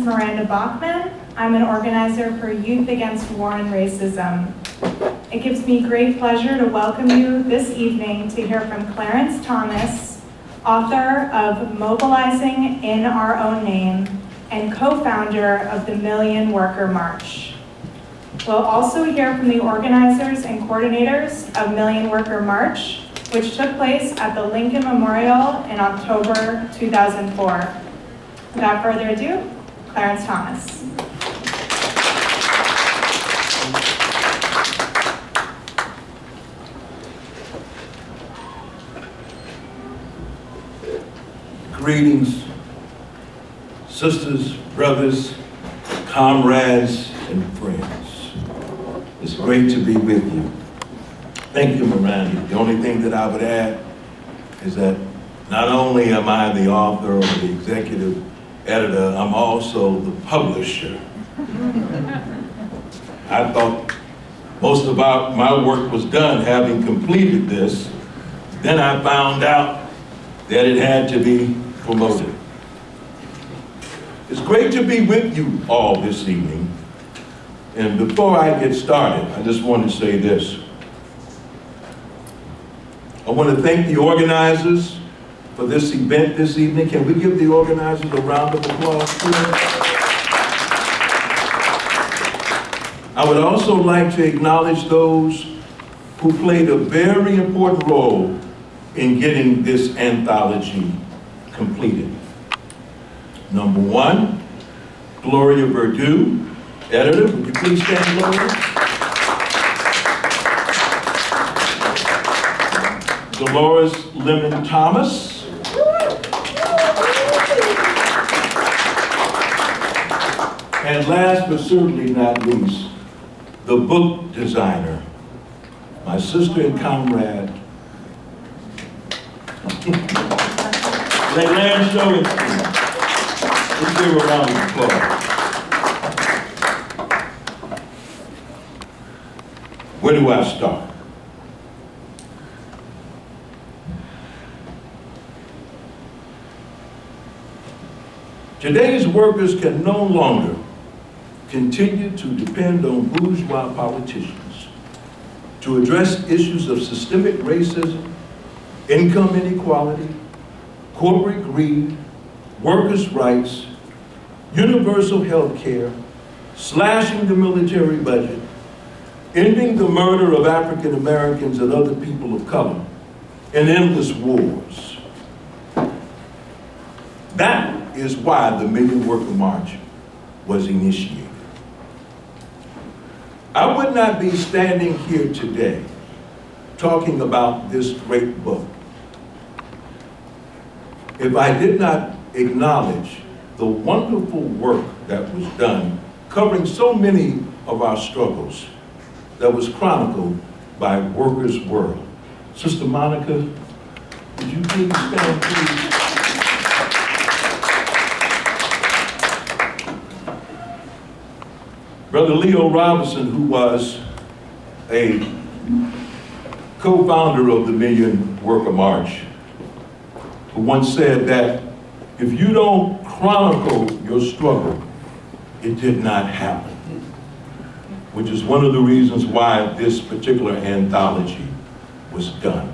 Miranda Bachman. I'm an organizer for Youth Against War and Racism. It gives me great pleasure to welcome you this evening to hear from Clarence Thomas, author of Mobilizing in Our Own Name and co-founder of the Million Worker March. We'll also hear from the organizers and coordinators of Million Worker March, which took place at the Lincoln Memorial in October 2004. Without further ado, Clarence Thomas. Greetings, sisters, brothers, comrades, and friends. It's great to be with you. Thank you, Miranda. The only thing that I would add is that not only am I the author or the executive editor, I'm also the publisher. I thought most of my work was done having completed this. Then I found out that it had to be promoted. It's great to be with you all this evening. And before I get started, I just want to say this. I want to thank the organizers for this event this evening. Can we give the organizers a round of applause, please? I would also like to acknowledge those who played a very important role in getting this anthology completed. Number one, Gloria Verdue, editor. Would you please stand, Gloria? Dolores Lemon Thomas. And last but certainly not least, the book designer, my sister and comrade, Leland Showenstein. Let's give her a round of applause. Where do I start? Today's workers can no longer continue to depend on bourgeois politicians to address issues of systemic racism, income inequality, corporate greed, workers' rights, universal health care, slashing the military budget, ending the murder of African Americans and other people of color, and endless wars. That is why the Million Worker March was initiated. I would not be standing here today talking about this great book if I did not acknowledge the wonderful work that was done covering so many of our struggles that was chronicled by Workers' World. Sister Monica, would you please stand, please? Brother Leo Robinson, who was a co-founder of the Million Worker March, who once said that if you don't chronicle your struggle, it did not happen, which is one of the reasons why this particular anthology was done.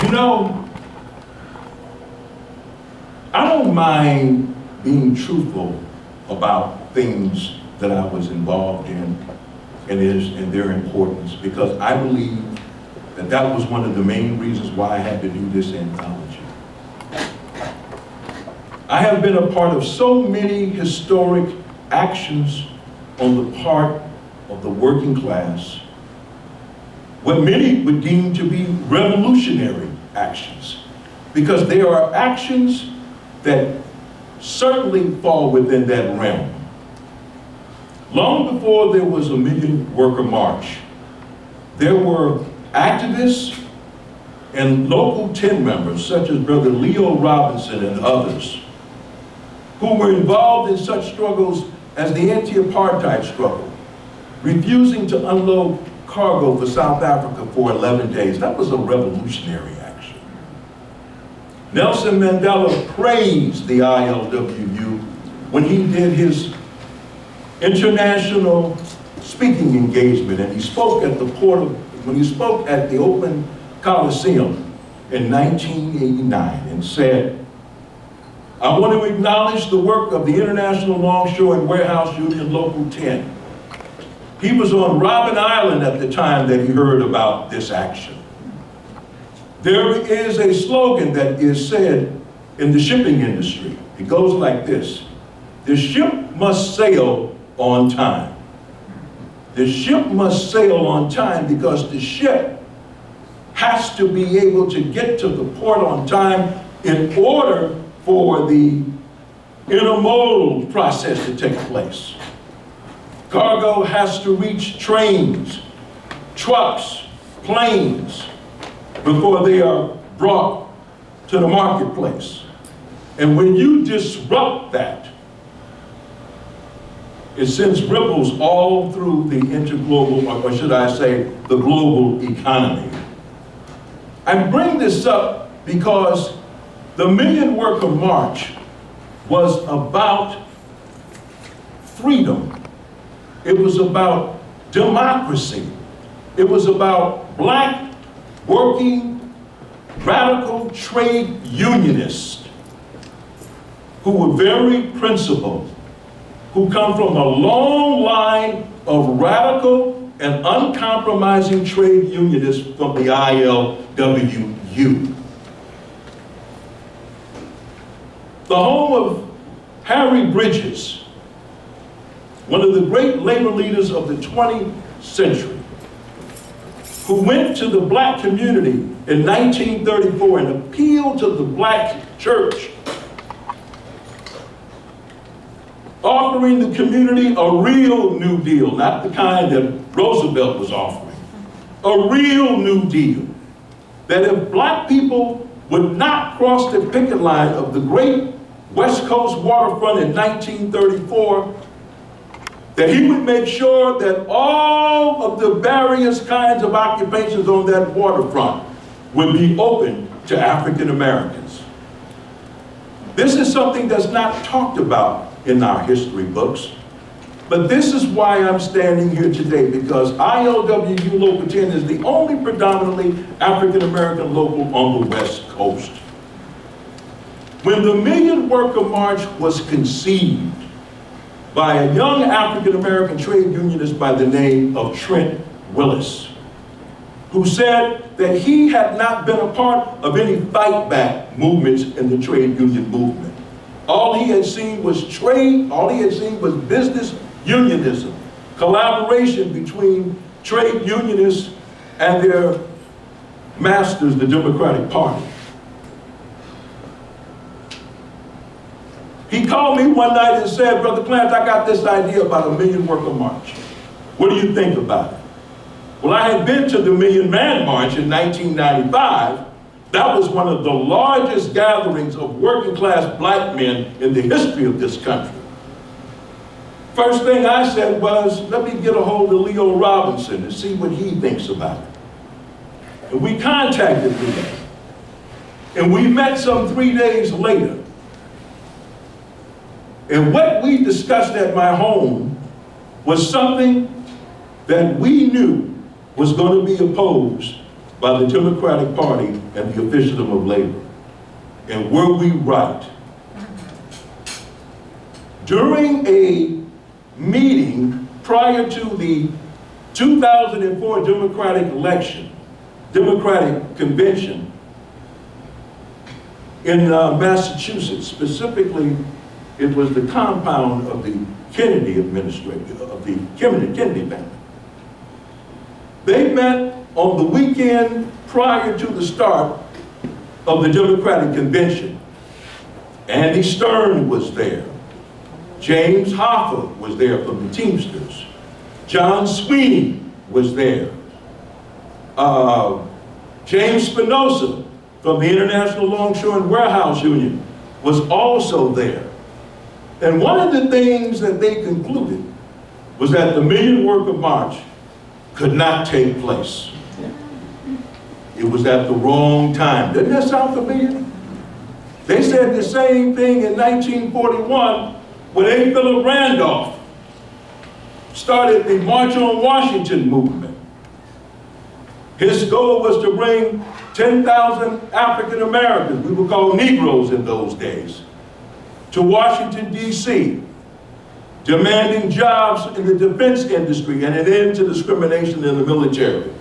You know, I don't mind being truthful about things that I was involved in and their importance, because I believe that that was one of the main reasons why I had to do this anthology. I have been a part of so many historic actions on the part of the working class, what many would deem to be revolutionary actions, because there are actions that certainly fall within that realm. Long before there was a Million Worker March, there were activists and local 10 members, such as Brother Leo Robinson and others, who were involved in such struggles as the anti-apartheid struggle, refusing to unload cargo for South Africa for 11 days. That was a revolutionary action. Nelson Mandela praised the ILWU when he did his international speaking engagement, and he spoke at the Open Coliseum in 1989 and said, "I want to acknowledge the work of the International Longshore and Warehouse Union Local 10. He was on Robben Island at the time that he heard about this action. There is a slogan that is said in the shipping industry. It goes like this: the ship must sail on time. The ship must sail on time because the ship has to be able to get to the port on time in order for the intermodal process to take place. Cargo has to reach trains, trucks, planes before they are brought to the marketplace. And when you disrupt that, it sends ripples all through the interglobal, or should I say, the global economy." I bring this up because the Million Worker March was about freedom. It was about democracy. It was about black, working, radical trade unionists who were very principled, who come from a long line of radical and uncompromising trade unionists from the ILWU. The home of Harry Bridges, one of the great labor leaders of the 20th century, who went to the black community in 1934 and appealed to the black church, offering the community a real New Deal, not the kind that Roosevelt was offering. A real New Deal. That if black people would not cross the picket line of the great West Coast waterfront in 1934, that he would make sure that all of the various kinds of occupations on that waterfront would be open to African Americans. This is something that's not talked about in our history books, but this is why I'm standing here today, because ILWU Local 10 is the only predominantly African American local on the West Coast. When the Million Worker March was conceived by a young African American trade unionist by the name of Trent Willis, who said that he had not been a part of any fight back movements in the trade union movement. All he had seen was trade, all he had seen was business unionism, collaboration between trade unionists and their masters, the Democratic Party. He called me one night and said, "Brother Clarence, I got this idea about a Million Worker March. What do you think about it?" Well, I had been to the Million Man March in 1995. That was one of the largest gatherings of working class black men in the history of this country. First thing I said was, let me get a hold of Leo Robinson and see what he thinks about it. And we contacted Leo. And we met some 3 days later. And what we discussed at my home was something that we knew was going to be opposed by the Democratic Party and the officialdom of labor. And were we right? During a meeting prior to the 2004 Democratic Convention in Massachusetts, specifically, it was the compound of the Kennedy administration, of the Kennedy family. They met on the weekend prior to the start of the Democratic Convention. Andy Stern was there. James Hoffa was there from the Teamsters. John Sweeney was there. James Spinoza from the International Longshore and Warehouse Union was also there. And one of the things that they concluded was that the Million Worker March could not take place. It was at the wrong time. Doesn't that sound familiar? They said the same thing in 1941 when A. Philip Randolph started the March on Washington movement. His goal was to bring 10,000 African Americans, we were called Negroes in those days, to Washington, D.C., demanding jobs in the defense industry and an end to discrimination in the military.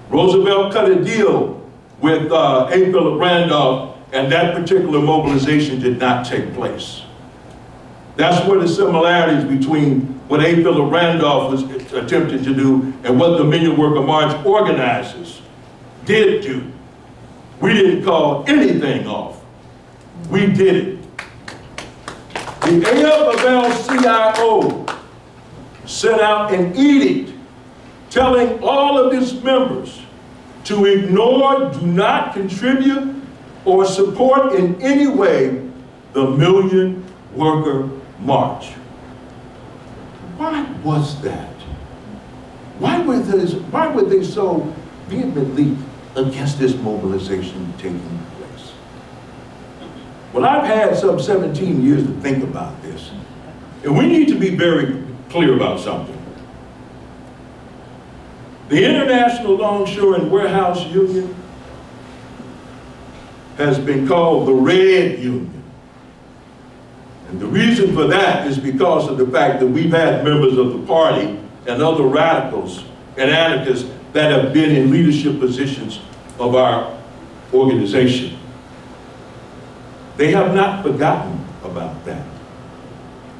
Roosevelt cut a deal with A. Philip Randolph, and that particular mobilization did not take place. That's where the similarities between what A. Philip Randolph was attempting to do and what the Million Worker March organizers did do. We didn't call anything off. We did it. The AFL-CIO sent out an edict telling all of its members to ignore, do not contribute, or support in any way the Million Worker March. Why was that? Why were they so vehemently against this mobilization taking place? Well, I've had some 17 years to think about this, and we need to be very clear about something. The International Longshore and Warehouse Union has been called the Red Union. And the reason for that is because of the fact that we've had members of the party and other radicals and anarchists that have been in leadership positions of our organization. They have not forgotten about that.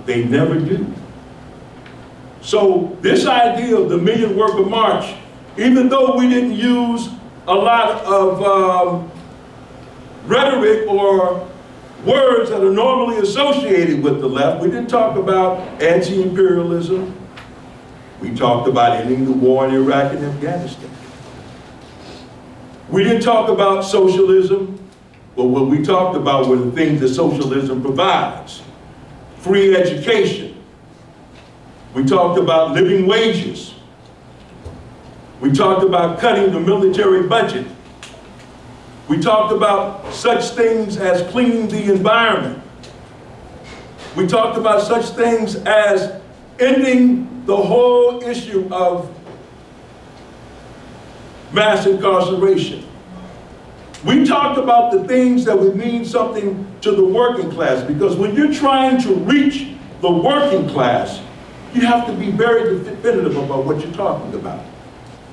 They never do. So this idea of the Million Worker March, even though we didn't use a lot of rhetoric or words that are normally associated with the left, we didn't talk about anti-imperialism. We talked about ending the war in Iraq and Afghanistan. We didn't talk about socialism, but what we talked about were the things that socialism provides. Free education. We talked about living wages. We talked about cutting the military budget. We talked about such things as cleaning the environment. We talked about such things as ending the whole issue of mass incarceration. We talked about the things that would mean something to the working class, because when you're trying to reach the working class, you have to be very definitive about what you're talking about.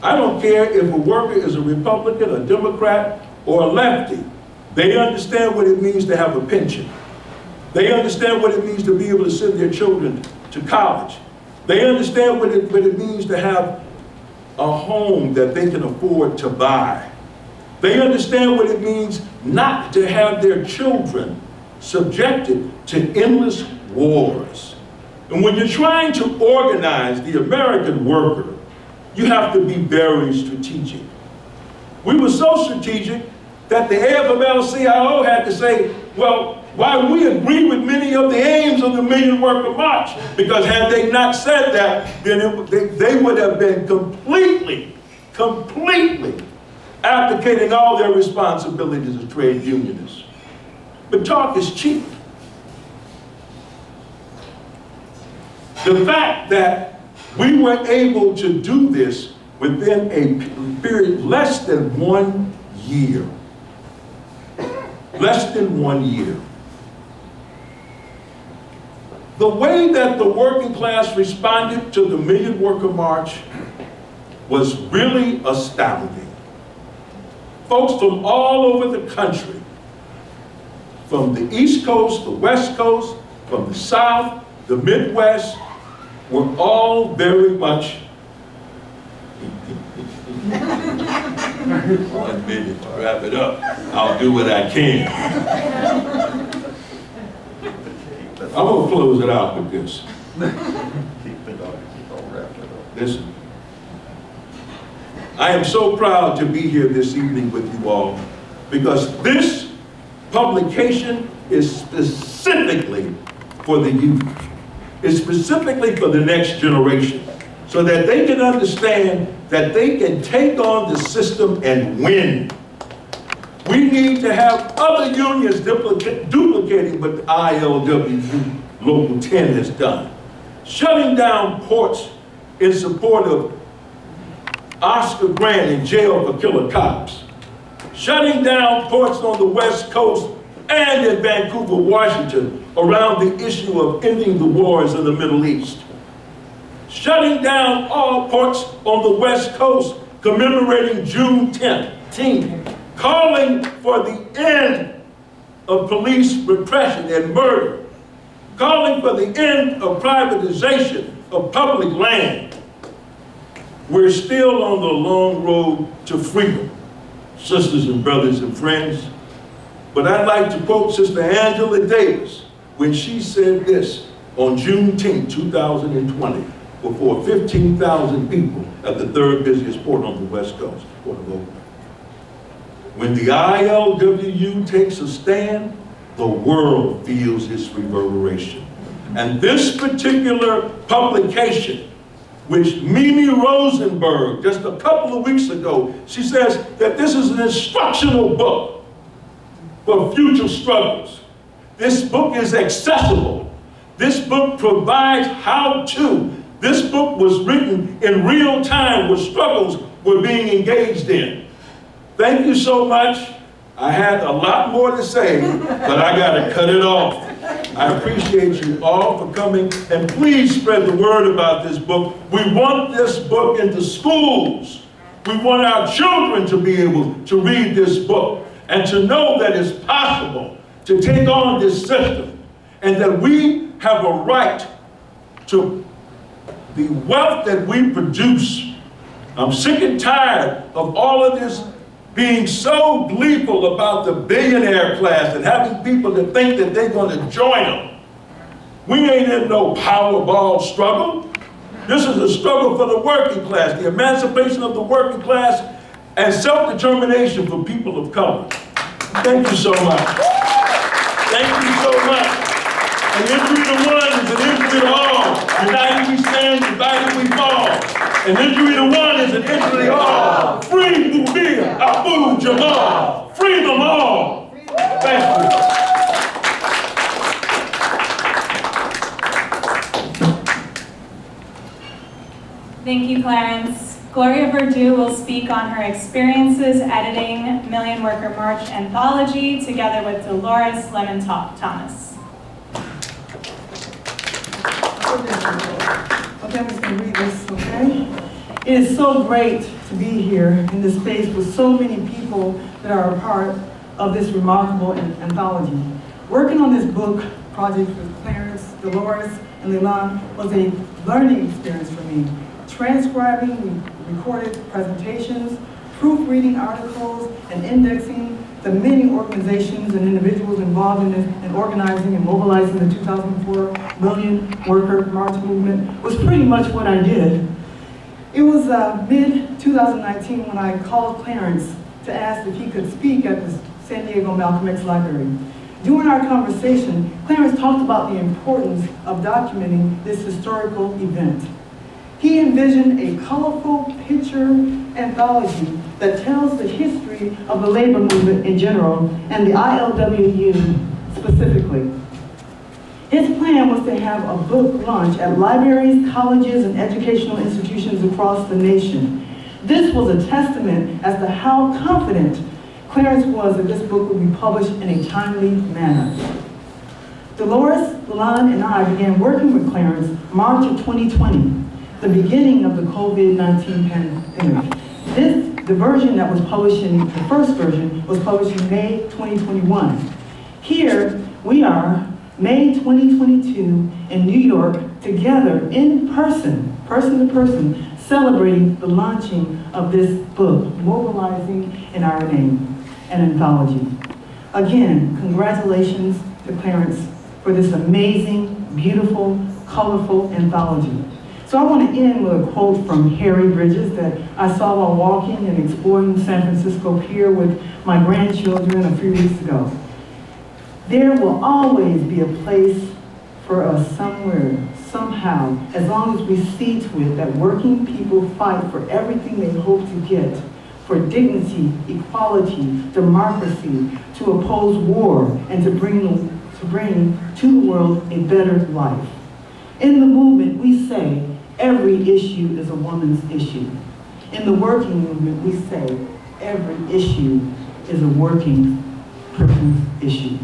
I don't care if a worker is a Republican, a Democrat, or a lefty. They understand what it means to have a pension. They understand what it means to be able to send their children to college. They understand what it means to have a home that they can afford to buy. They understand what it means not to have their children subjected to endless wars. And when you're trying to organize the American worker, you have to be very strategic. We were so strategic that the AFL-CIO had to say, well, while we agree with many of the aims of the Million Worker March, because had they not said that, then they would have been completely abdicating all their responsibilities as trade unionists. But talk is cheap. The fact that we were able to do this within a period less than 1 year. Less than 1 year. The way that the working class responded to the Million Worker March was really astounding. Folks from all over the country, from the East Coast, the West Coast, from the South, the Midwest, were all very much 1 minute to wrap it up. I'll do what I can. I'm going to close it out with this. Listen, I am so proud to be here this evening with you all, because this publication is specifically for the youth. It's specifically for the next generation, so that they can understand that they can take on the system and win. We need to have other unions duplicating what the ILWU Local 10 has done. Shutting down ports in support of Oscar Grant in jail for killing cops. Shutting down ports on the West Coast and in Vancouver, Washington, around the issue of ending the wars in the Middle East. Shutting down all ports on the West Coast commemorating June 10th, calling for the end of police repression and murder, calling for the end of privatization of public land. We're still on the long road to freedom, sisters and brothers and friends. But I'd like to quote Sister Angela Davis when she said this on June 10, 2020, before 15,000 people at the third busiest port on the West Coast, Port of Oakland. When the ILWU takes a stand, the world feels its reverberation. And this particular publication, which Mimi Rosenberg, just a couple of weeks ago, she says that this is an instructional book for future struggles. This book is accessible. This book provides how-to. This book was written in real time where struggles were being engaged in. Thank you so much. I had a lot more to say, but I gotta cut it off. I appreciate you all for coming, and please spread the word about this book. We want this book into schools. We want our children to be able to read this book and to know that it's possible to take on this system and that we have a right to the wealth that we produce. I'm sick and tired of all of this being so gleeful about the billionaire class and having people that think that they're going to join them. We ain't in no Powerball struggle. This is a struggle for the working class, the emancipation of the working class and self-determination for people of color. Thank you so much. Thank you so much. An injury to one is an injury to all. United we stand, divided we fall. An injury to one is an injury to all. Free Mubia, Abu Jamal. Free them all. Thank you. Thank you, Clarence. Gloria Verdue will speak on her experiences editing Million Worker March anthology together with Dolores Lemon Thomas. Okay, I'm just going to read this, okay? It is so great to be here in this space with so many people that are a part of this remarkable anthology. Working on this book project with Clarence, Dolores, and Leland was a learning experience for me. Transcribing recorded presentations, proofreading articles, and indexing the many organizations and individuals involved in organizing and mobilizing the 2004 Million Worker March movement was pretty much what I did. It was mid-2019 when I called Clarence to ask if he could speak at the San Diego Malcolm X Library. During our conversation, Clarence talked about the importance of documenting this historical event. He envisioned a colorful picture anthology that tells the history of the labor movement in general and the ILWU specifically. His plan was to have a book launch at libraries, colleges, and educational institutions across the nation. This was a testament as to how confident Clarence was that this book would be published in a timely manner. Dolores, Leland, and I began working with Clarence March of 2020. The beginning of the COVID-19 pandemic. The version that was published the first version was published in May 2021. Here we are, May 2022, in New York, together in person to person, celebrating the launching of this book, Mobilizing in Our Name, an anthology. Again, congratulations to Clarence for this amazing, beautiful, colorful anthology. So I want to end with a quote from Harry Bridges that I saw while walking and exploring San Francisco Pier with my grandchildren a few weeks ago. There will always be a place for us somewhere, somehow, as long as we see to it that working people fight for everything they hope to get for dignity, equality, democracy, to oppose war, and to bring to the world a better life. In the movement, we say every issue is a woman's issue. In the working movement, we say every issue is a working person's issue.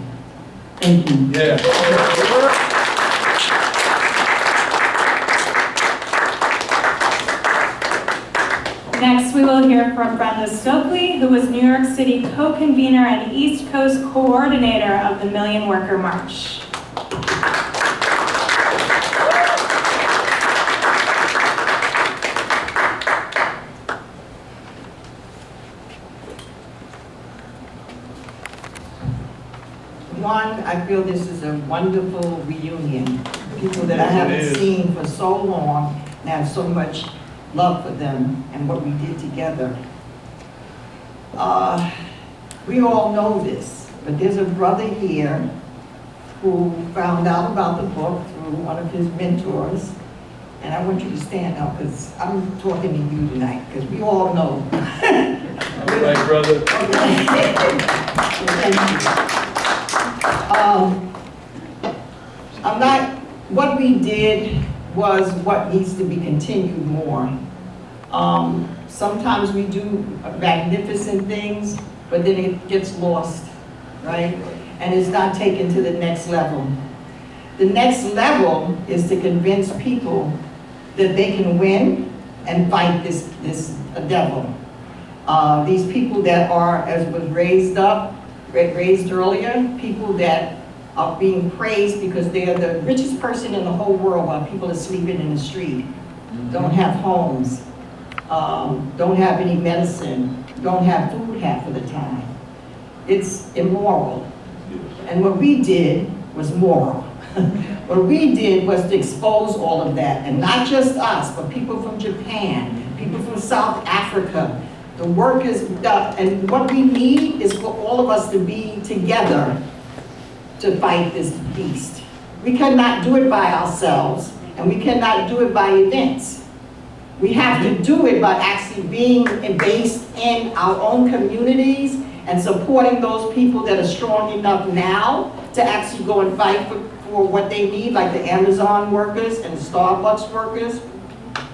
Thank you. Yeah. Next, we will hear from Brenda Stokely, who was New York City co-convener and East Coast coordinator of the Million Worker March. One, I feel this is a wonderful reunion. People that I haven't seen for so long, and I have so much love for them and what we did together. We all know this, but there's a brother here who found out about the book through one of his mentors. And I want you to stand up because I'm talking to you tonight, because we all know. All right, brother. Thank you. What we did was what needs to be continued more. Sometimes we do magnificent things, but then it gets lost, right? And it's not taken to the next level. The next level is to convince people that they can win and fight this devil. These people that are, as was raised earlier, people that are being praised because they are the richest person in the whole world while people are sleeping in the street, don't have homes, don't have any medicine, don't have food half of the time. It's immoral. And what we did was moral. What we did was to expose all of that, and not just us, but people from Japan, people from South Africa, the workers, and what we need is for all of us to be together to fight this beast. We cannot do it by ourselves, and we cannot do it by events. We have to do it by actually being based in our own communities and supporting those people that are strong enough now to actually go and fight for what they need, like the Amazon workers and the Starbucks workers.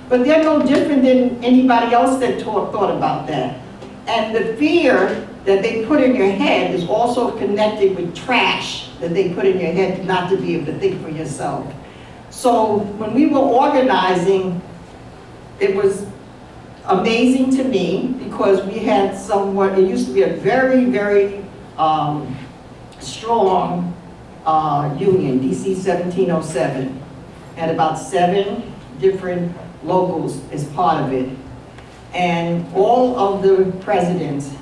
But they're no different than anybody else that thought about that. And the fear that they put in your head is also connected with trash that they put in your head not to be able to think for yourself. So when we were organizing, it was amazing to me because we had it used to be a very, very strong union, DC 1707, had about 7 different locals as part of it. And all of the presidents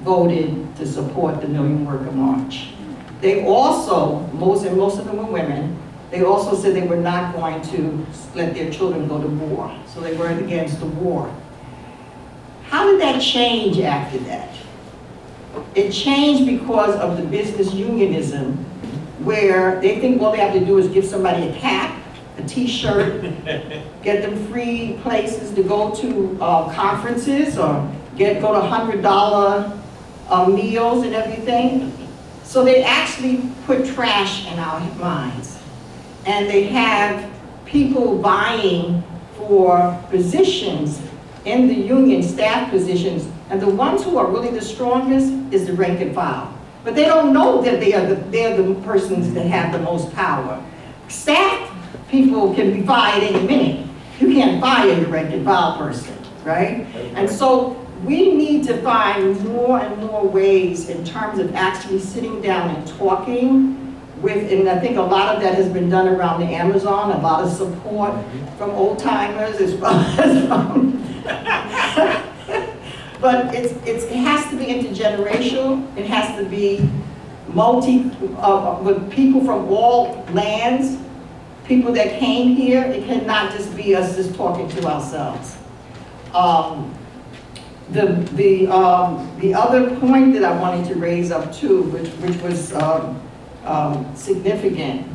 voted to support the Million Worker March. They also, most of them were women, they also said they were not going to let their children go to war. So they weren't against the war. How did that change after that? It changed because of the business unionism, where they think all they have to do is give somebody a cap, a t-shirt, get them free places to go to conferences, or go to $100 meals and everything. So they actually put trash in our minds. And they have people vying for positions in the union, staff positions, and the ones who are really the strongest is the rank and file. But they don't know that they're the persons that have the most power. Staff people can be fired any minute. You can't fire your rank and file person, right? And so we need to find more and more ways in terms of actually sitting down and talking with, and I think a lot of that has been done around the Amazon, a lot of support from old timers as well as from, but it has to be intergenerational, it has to be with people from all lands, people that came here. It cannot just be us just talking to ourselves. The other point that I wanted to raise up too, which was significant,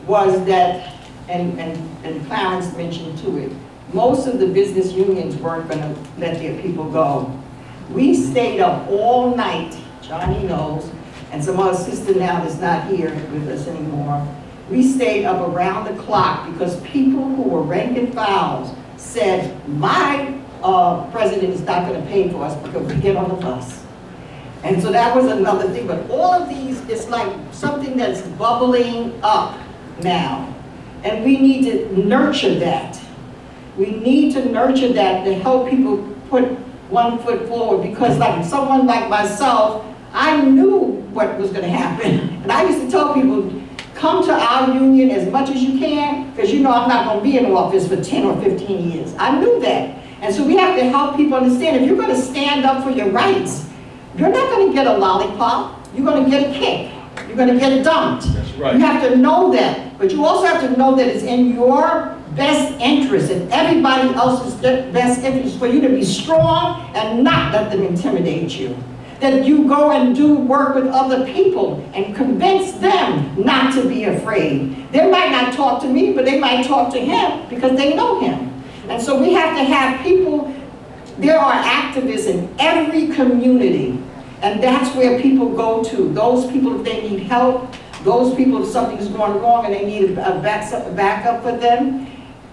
was that, and Clarence mentioned to it, most of the business unions weren't going to let their people go We stayed up all night, Johnny knows, and some other sister now that's not here with us anymore. We stayed up around the clock because people who were rank and files said, my president is not going to pay for us because we get on the bus. And so that was another thing. But all of these, it's like something that's bubbling up now. And we need to nurture that. We need to nurture that to help people put one foot forward, because like someone like myself, I knew what was going to happen. And I used to tell people, come to our union as much as you can, because you know I'm not going to be in office for 10 or 15 years. I knew that. And so we have to help people understand, if you're going to stand up for your rights, you're not going to get a lollipop, you're going to get a kick. You're going to get dumped. That's right. You have to know that. But you also have to know that it's in your best interest and everybody else's best interest for you to be strong and not let them intimidate you. That you go and do work with other people and convince them not to be afraid. They might not talk to me, but they might talk to him because they know him. And so we have to have people, there are activists in every community, and that's where people go to. Those people, if they need help, those people, if something's going wrong and they need a backup for them.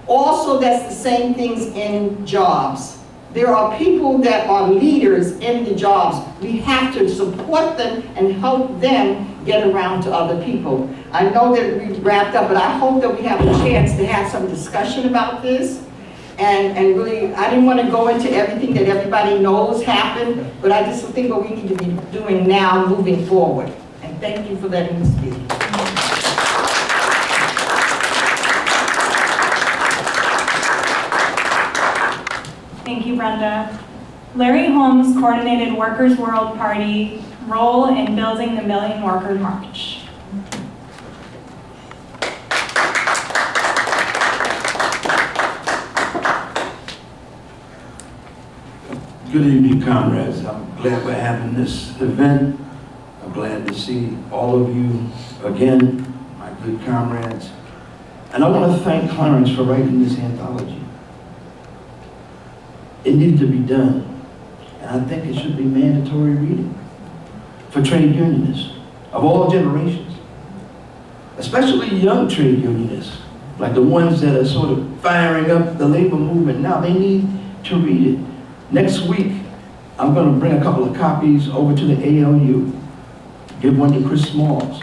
Also, that's the same things in jobs. There are people that are leaders in the jobs. We have to support them and help them get around to other people. I know that we've wrapped up, but I hope that we have a chance to have some discussion about this. And really, I didn't want to go into everything that everybody knows happened, but I just think what we need to be doing now moving forward. And thank you for letting me speak. Thank you, Brenda. Larry Holmes coordinated Workers' World Party role in building the Million Worker March. Good evening, comrades. I'm glad we're having this event. I'm glad to see all of you again, my good comrades. And I want to thank Clarence for writing this anthology. It needed to be done. And I think it should be mandatory reading for trade unionists of all generations, especially young trade unionists, like the ones that are sort of firing up the labor movement now. They need to read it. Next week, I'm going to bring a couple of copies over to the ALU, give one to Chris Smalls.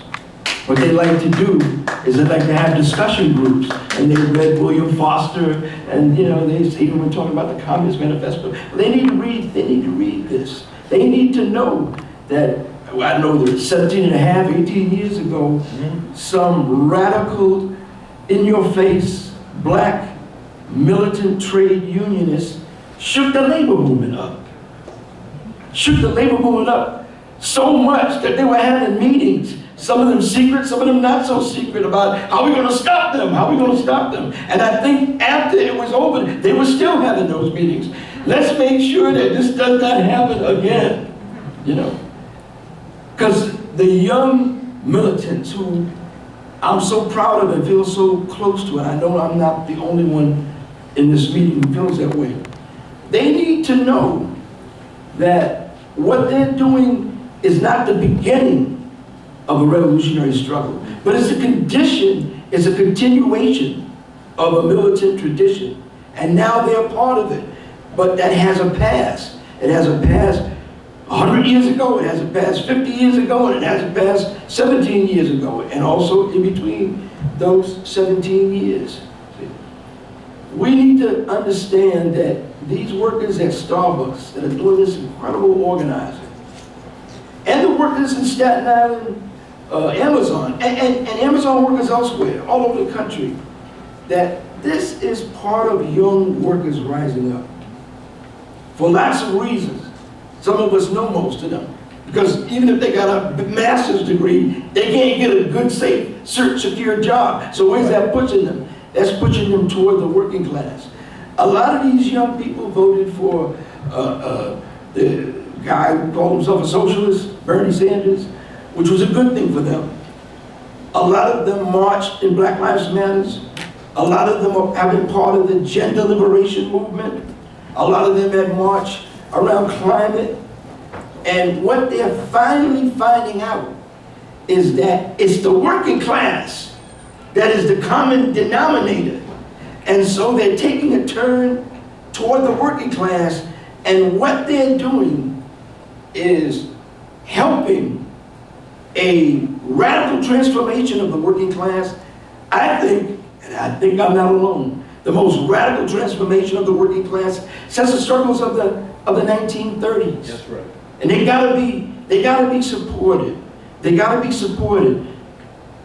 What they like to do is they like to have discussion groups, and they read William Foster, and they even were talking about the Communist Manifesto. They need to read this. They need to know that, I know that 17 and a half, 18 years ago, some radical, in-your-face, black, militant trade unionists shook the labor movement up. Shook the labor movement up so much that they were having meetings, some of them secret, some of them not so secret, about how we're going to stop them, how we're going to stop them. And I think after it was over, they were still having those meetings. Let's make sure that this does not happen again, Because the young militants who I'm so proud of and feel so close to, and I know I'm not the only one in this meeting who feels that way, they need to know that what they're doing is not the beginning of a revolutionary struggle, but it's a condition, it's a continuation of a militant tradition. And now they're part of it. But that has a past. It has a past 100 years ago, it has a past 50 years ago, and it has a past 17 years ago, and also in between those 17 years. We need to understand that these workers at Starbucks that are doing this incredible organizing, and the workers in Staten Island, Amazon, and Amazon workers elsewhere, all over the country, that this is part of young workers rising up. For lots of reasons. Some of us know most of them. Because even if they got a master's degree, they can't get a good, safe, secure job. So where's that pushing them? That's pushing them toward the working class. A lot of these young people voted for the guy who called himself a socialist, Bernie Sanders, which was a good thing for them. A lot of them marched in Black Lives Matter. A lot of them have been part of the gender liberation movement. A lot of them had marched around climate. And what they're finally finding out is that it's the working class that is the common denominator. And so they're taking a turn toward the working class, and what they're doing is helping a radical transformation of the working class. I think, and I think I'm not alone, the most radical transformation of the working class since the struggles of the 1930s. That's right. And they gotta be supported. They gotta be supported.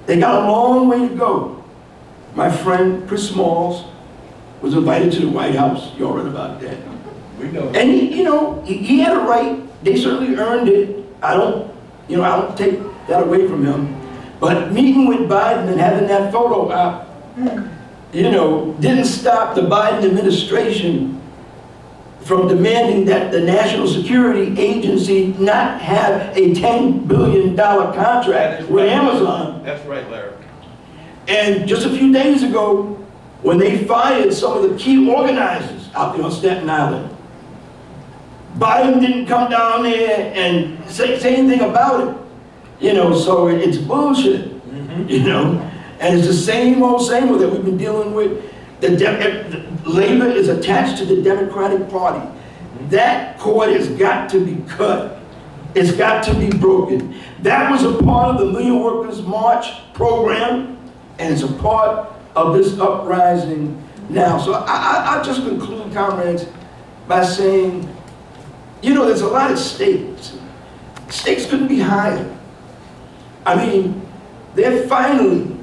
They got a long way to go. My friend Chris Smalls was invited to the White House. You all read about that. We know. And he had a right. They certainly earned it. I don't take that away from him. But meeting with Biden and having that photo op, didn't stop the Biden administration from demanding that the National Security Agency not have a $10 billion contract with Amazon. That's right, Larry. And just a few days ago, when they fired some of the key organizers out there on Staten Island, Biden didn't come down there and say anything about it. So it's bullshit, and it's the same old that we've been dealing with. Labor is attached to the Democratic Party. That cord has got to be cut. It's got to be broken. That was a part of the Million Workers March program, and it's a part of this uprising now. So I just conclude, comrades, by saying, there's a lot at stake. Stakes couldn't be higher. I mean, there finally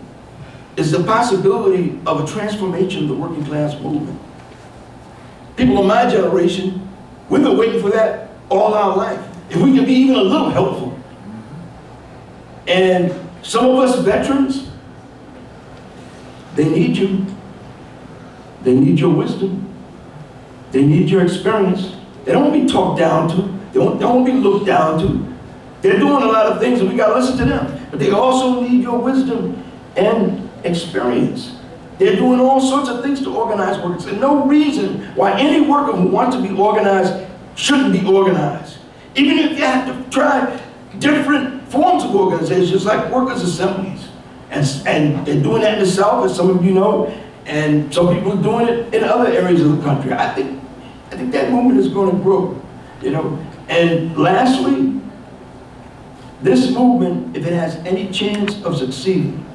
is the possibility of a transformation of the working class movement. People of my generation, we've been waiting for that all our life. If we can be even a little helpful. And some of us veterans, they need you. They need your wisdom. They need your experience. They don't want to be talked down to. They don't want to be looked down to. They're doing a lot of things and we got to listen to them. But they also need your wisdom and experience. They're doing all sorts of things to organize workers. There's no reason why any worker who wants to be organized shouldn't be organized. Even if you have to try different forms of organizations like workers' assemblies. And they're doing that in the South, as some of you know, and some people are doing it in other areas of the country. I think that movement is going to grow, And lastly, this movement, if it has any chance of succeeding,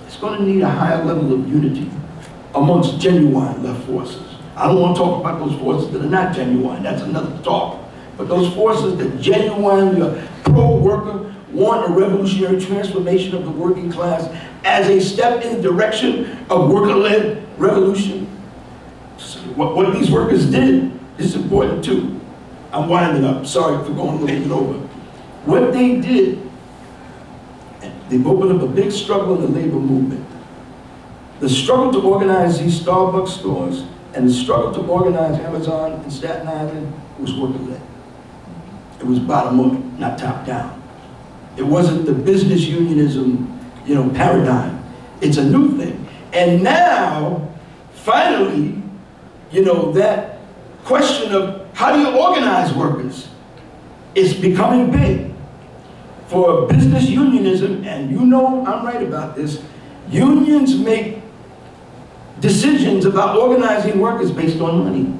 it's going to need a higher level of unity amongst genuine left forces. I don't want to talk about those forces that are not genuine. That's another talk. But those forces that genuinely are pro-worker, want a revolutionary transformation of the working class as a step in the direction of worker-led revolution. So what these workers did is important too. I'm winding up. Sorry for going a little bit over. What they did, they've opened up a big struggle in the labor movement. The struggle to organize these Starbucks stores and the struggle to organize Amazon in Staten Island was worker-led. It was bottom up, not top down. It wasn't the business unionism, paradigm. It's a new thing. And now, finally, that question of how do you organize workers is becoming big. For business unionism, and I'm right about this, unions make decisions about organizing workers based on money.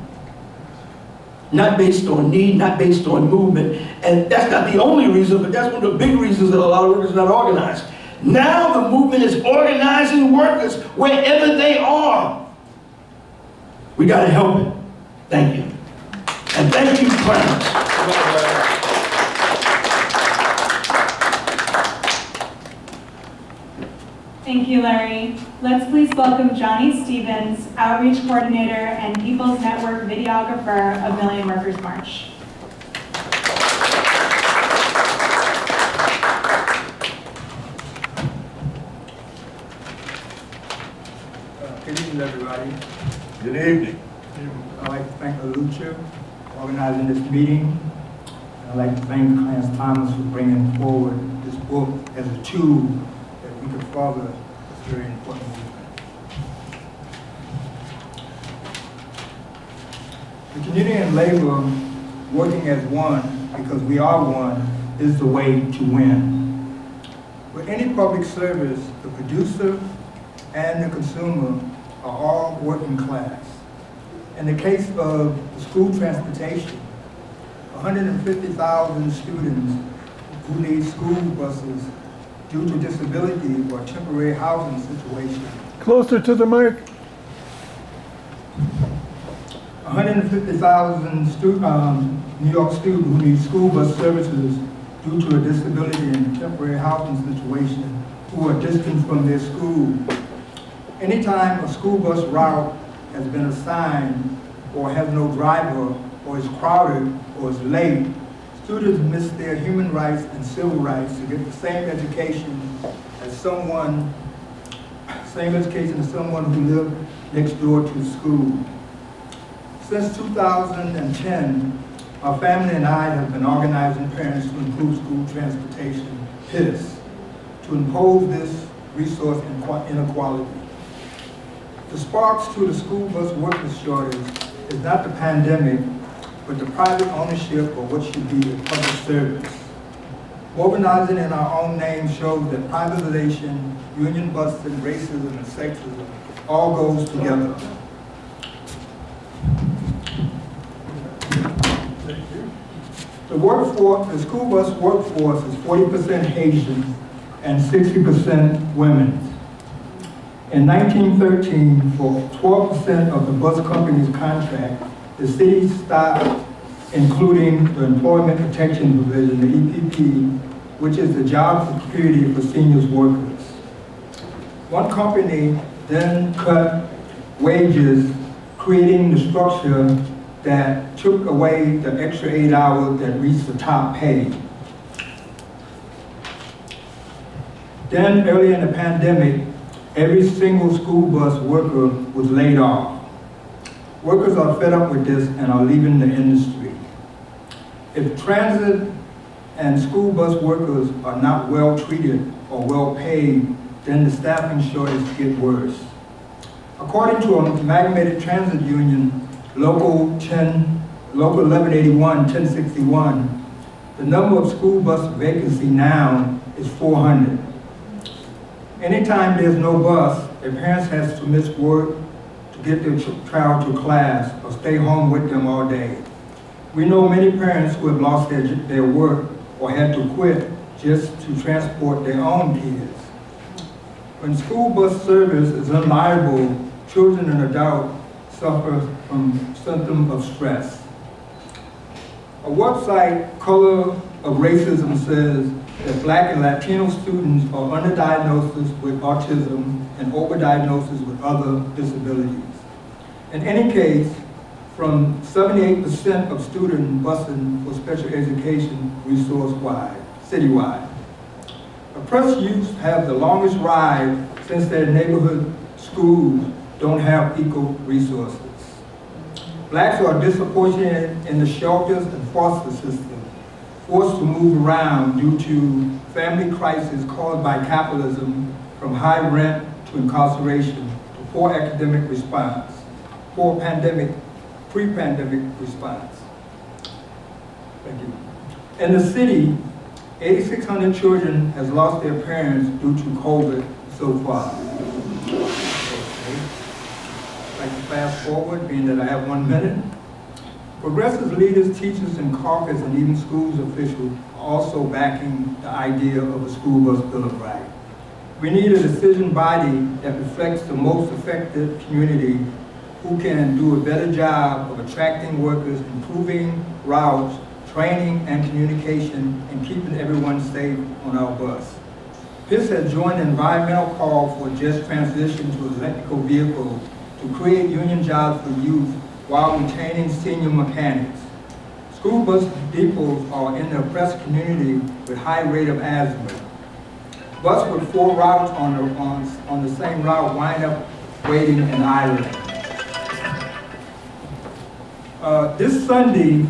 Not based on need, not based on movement. And that's not the only reason, but that's one of the big reasons that a lot of workers are not organized. Now the movement is organizing workers wherever they are. We got to help it. Thank you. And thank you, Clarence. Thank you, Larry. Let's please welcome Johnny Stevens, Outreach Coordinator and People's Network Videographer of Million Workers March. Good evening, everybody. Good evening. I'd like to thank Lucha for organizing this meeting. I'd like to thank Clarence Thomas for bringing forward this book as a tool that we could further this very important movement. The community and labor working as one, because we are one, is the way to win. With any public service, the producer and the consumer are all working class. In the case of the school transportation, 150,000 students who need school buses due to disability or temporary housing situation. Closer to the mic. 150,000 New York students who need school bus services due to a disability and temporary housing situation who are distant from their school. Anytime a school bus route has been assigned or has no driver or is crowded or is late, students miss their human rights and civil rights to get the same education as someone who lived next door to school. Since 2010, our family and I have been organizing parents to improve school transportation, PIS, to impose this resource inequality. The sparks to the school bus workers shortage is not the pandemic, but the private ownership of what should be a public service. Mobilizing in our own name shows that privatization, union busting, racism, and sexism all goes together. The school bus workforce is 40% Haitian and 60% women. In 1913, for 12% of the bus company's contract, the city stopped including the Employment Protection Provision, the EPP, which is the job security for seniors workers. One company then cut wages, creating the structure that took away the extra 8 hours that reached the top pay. Then, early in the pandemic, every single school bus worker was laid off. Workers are fed up with this and are leaving the industry. If transit and school bus workers are not well treated or well paid, then the staffing shortage gets worse. According to Amalgamated Transit Union, Local 1181, 1061, the number of school bus vacancy now is 400. Anytime there's no bus, a parent has to miss work to get their child to class or stay home with them all day. We know many parents who have lost their work or had to quit just to transport their own kids. When school bus service is unreliable, children and adults suffer from symptoms of stress. A website, Color of Racism, says that Black and Latino students are underdiagnosed with autism and overdiagnosed with other disabilities. In any case, from 78% of students busing for special education resource-wide, citywide. Oppressed youth have the longest ride since their neighborhood schools don't have equal resources. Blacks are disproportionate in the shelters and foster system, forced to move around due to family crisis caused by capitalism, from high rent to incarceration, to poor academic response, poor pre-pandemic response. Thank you. In the city, 8,600 children has lost their parents due to COVID so far. I'd like to fast forward, being that I have 1 minute. Progressive leaders, teachers, and caucus, and even schools officials are also backing the idea of a school bus bill of rights. We need a decision body that reflects the most affected community who can do a better job of attracting workers, improving routes, training and communication, and keeping everyone safe on our bus. PIS has joined an environmental call for just transition to electrical vehicles to create union jobs for youth while retaining senior mechanics. School bus depots are in the oppressed community with high rate of asthma. Bus with 4 routes on the same route wind up waiting and idling. This Sunday,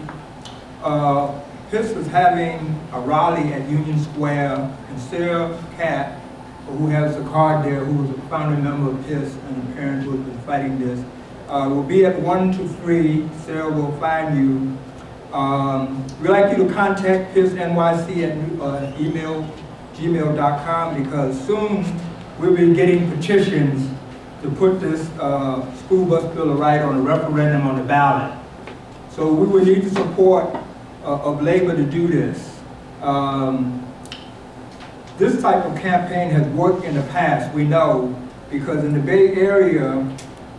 PIS is having a rally at Union Square, and Sarah Catt, who has a card there, who is a founding member of PIS and a parent who has been fighting this, will be at 1 to 3. Sarah will find you. We'd like you to contact PISNYC at gmail.com because soon we'll be getting petitions to put this school bus bill of right on a referendum on the ballot. So we will need the support of labor to do this. This type of campaign has worked in the past, we know, because in the Bay Area,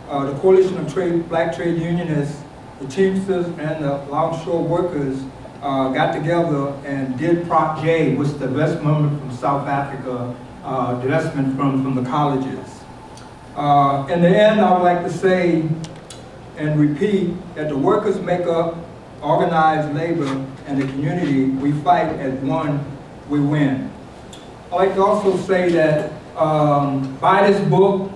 the Coalition of Black Trade Unionists, the Teamsters, and the Longshore Workers got together and did Prop J, which is the investment from South Africa, the investment from the colleges. In the end, I would like to say and repeat that the workers make up organized labor, and the community, we fight as one, we win. I'd like to also say that buy this book,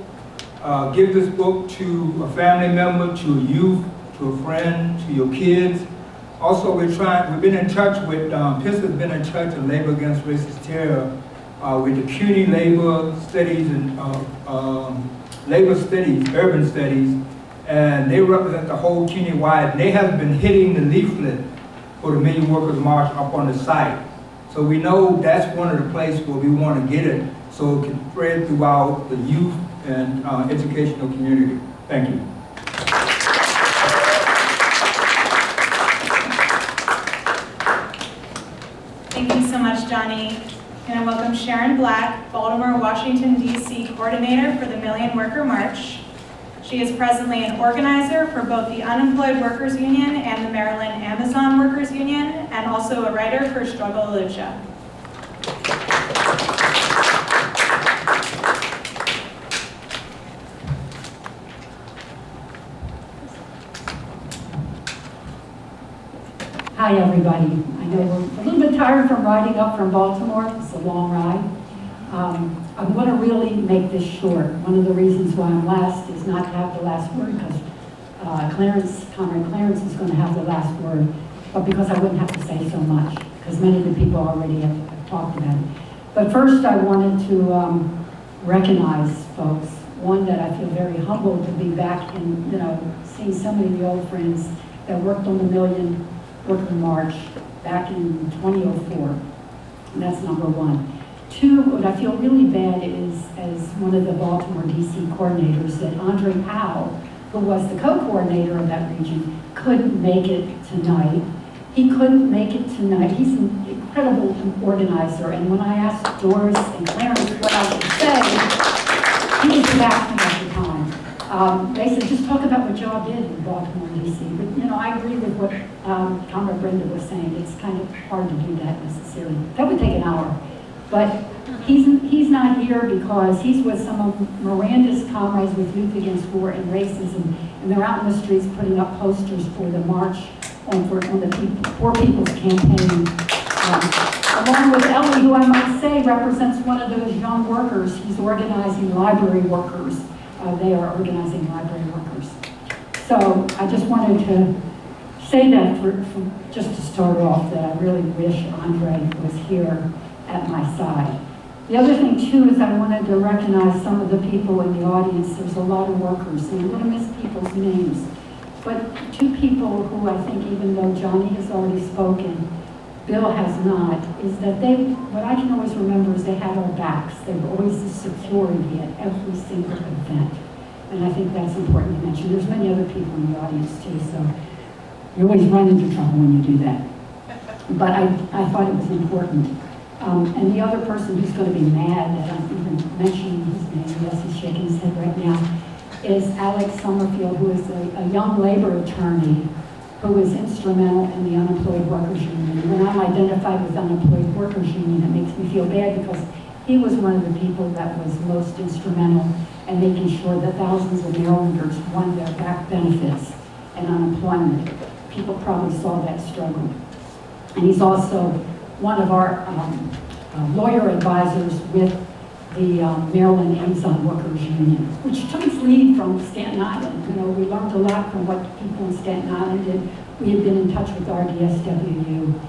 give this book to a family member, to a youth, to a friend, to your kids. Also, we've been in touch with, PIS has been in touch with Labor Against Racist Terror with the CUNY Labor Studies and Labor Studies, Urban Studies, and they represent the whole CUNY-wide. They have been hitting the leaflet for the Million Workers March up on the site. So we know that's one of the places where we want to get it so it can spread throughout the youth and educational community. Thank you. Thank you so much, Johnny. And I welcome Sharon Black, Baltimore, Washington, D.C. Coordinator for the Million Worker March. She is presently an organizer for both the Unemployed Workers Union and the Maryland Amazon Workers Union, and also a writer for Struggle Lucha. Hi, everybody. I know we're a little bit tired from riding up from Baltimore. It's a long ride. I'm going to really make this short. One of the reasons why I'm last is not to have the last word, because Comrade Clarence is going to have the last word, but because I wouldn't have to say so much, because many of the people already have talked about it. But first, I wanted to recognize folks. One, that I feel very humbled to be back and seeing so many of the old friends that worked on the Million Worker March back in 2004. And that's number one. Two, what I feel really bad is, as one of the Baltimore DC coordinators, that Andre Powell, who was the co-coordinator of that region, couldn't make it tonight. He couldn't make it tonight. He's an incredible organizer, and when I asked Doris and Clarence what I should say, he was laughing at the time. They said, just talk about what y'all did in Baltimore, D.C. But, I agree with what Comrade Brenda was saying. It's kind of hard to do that necessarily. That would take an hour. But he's not here because he's with some of Miranda's comrades with Youth Against War and Racism, and they're out in the streets putting up posters for the March on the Poor People's Campaign. Along with Ellie, who I might say represents one of those young workers. He's organizing library workers. They are organizing library workers. So I just wanted to say that just to start off, that I really wish Andre was here at my side. The other thing too is I wanted to recognize some of the people in the audience. There's a lot of workers, and I'm going to miss people's names. But two people who I think, even though Johnny has already spoken, Bill has not, is that what I can always remember is they had our backs. They were always the security at every single event. And I think that's important to mention. There's many other people in the audience too, so you always run into trouble when you do that. But I thought it was important. And the other person who's going to be mad that I'm even mentioning his name, yes, he's shaking his head right now, is Alex Summerfield, who is a young labor attorney who is instrumental in the Unemployed Workers Union. When I'm identified with Unemployed Workers Union, it makes me feel bad because he was one of the people that was most instrumental in making sure that thousands of Marylanders won their back benefits and unemployment. People probably saw that struggle. And he's also one of our lawyer advisors with the Maryland Amazon Workers Union, which took its lead from Staten Island. We learned a lot from what people in Staten Island did. We had been in touch with RDSWU,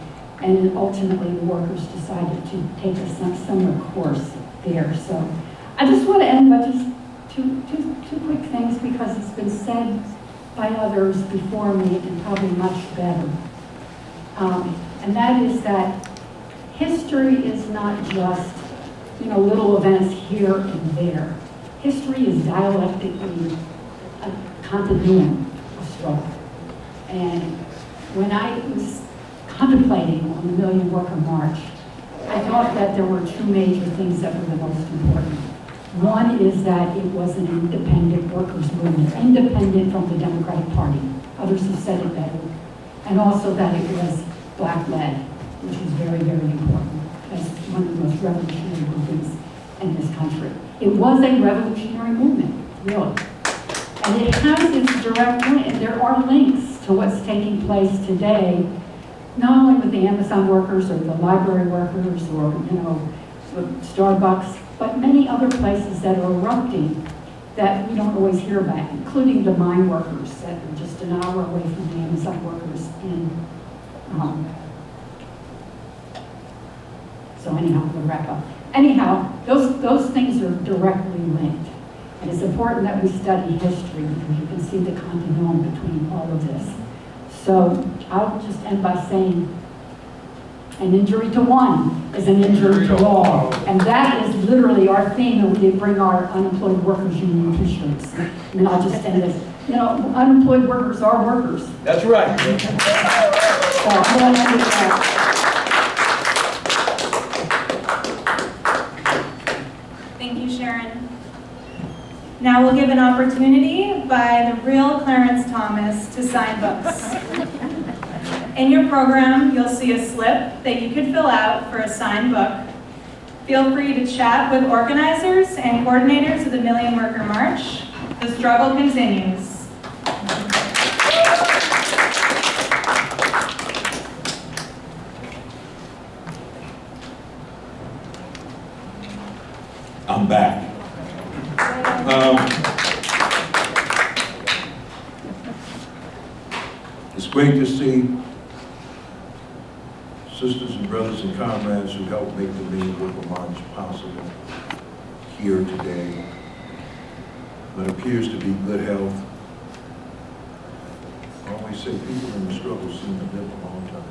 and then ultimately the workers decided to take a similar course there. So I just want to end by just two quick things, because it's been said by others before me and probably much better. And that is that history is not just, little events here and there. History is dialectically a continuum of struggle. And when I was contemplating on the Million Worker March, I thought that there were two major things that were the most important. One is that it was an independent workers' movement, independent from the Democratic Party. Others have said it better. And also that it was Black-led, which is very, very important as one of the most revolutionary movements in this country. It was a revolutionary movement, really. And it has its direct link, and there are links to what's taking place today, not only with the Amazon workers or the library workers or, Starbucks, but many other places that are erupting that we don't always hear about, including the mine workers that are just an hour away from the Amazon workers in, so anyhow, we'll wrap up. Anyhow, those things are directly linked. And it's important that we study history because you can see the continuum between all of this. So I'll just end by saying, an injury to one is an injury to all. And that is literally our theme that we did bring our unemployed workers union t-shirts. And I'll just end this. Unemployed workers are workers. That's right. So I'm going to end with that. Thank you, Sharon. Now we'll give an opportunity by the real Clarence Thomas to sign books. In your program, you'll see a slip that you could fill out for a signed book. Feel free to chat with organizers and coordinators of the Million Worker March. The struggle continues. I'm back. It's great to see sisters and brothers and comrades who helped make the Million Worker March possible here today. What appears to be good health. I always say people in the struggle seem to live a long time.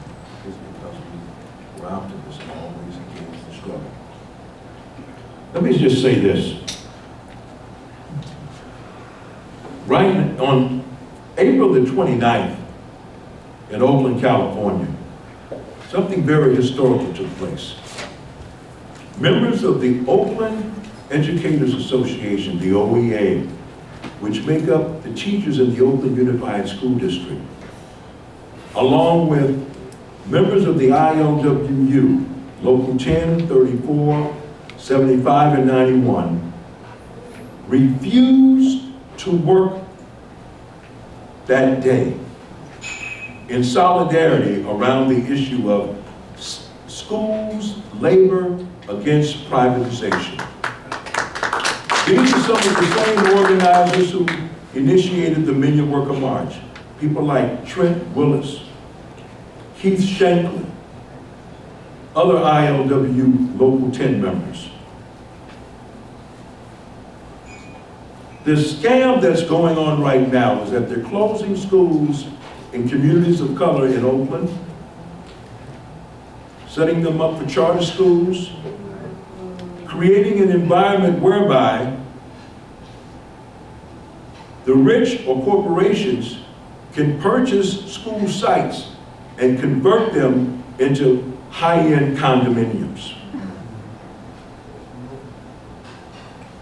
It's because we were optimists and always engaged the struggle. Let me just say this. Right on April the 29th in Oakland, California, something very historical took place. Members of the Oakland Educators Association, the OEA, which make up the teachers in the Oakland Unified School District, along with members of the ILWU, Local 10, 34, 75, and 91, refused to work that day in solidarity around the issue of schools, labor against privatization. These are some of the same organizers who initiated the Million Worker March. People like Trent Willis, Keith Shanklin, other ILW Local 10 members. The scam that's going on right now is that they're closing schools in communities of color in Oakland, setting them up for charter schools, creating an environment whereby the rich or corporations can purchase school sites and convert them into high-end condominiums.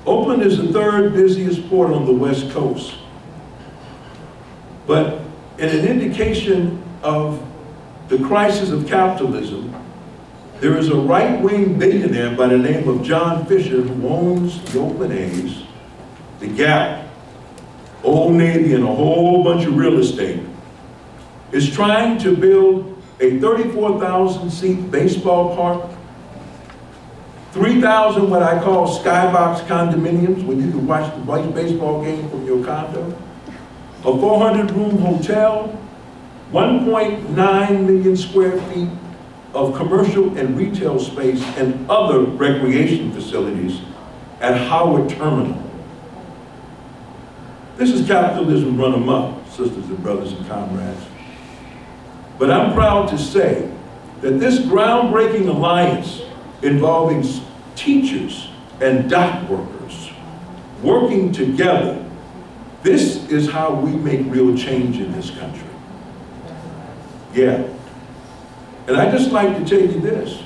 Oakland is the third busiest port on the West Coast. But in an indication of the crisis of capitalism, there is a right-wing billionaire by the name of John Fisher who owns the Oakland A's, the Gap, Old Navy, and a whole bunch of real estate, is trying to build a 34,000-seat baseball park, 3,000 what I call skybox condominiums, where you can watch the baseball game from your condo, a 400-room hotel, 1.9 million square feet of commercial and retail space and other recreation facilities at Howard Terminal. This is capitalism run amok, sisters and brothers and comrades. But I'm proud to say that this groundbreaking alliance involving teachers and dock workers working together, this is how we make real change in this country. Yeah. And I just like to tell you this.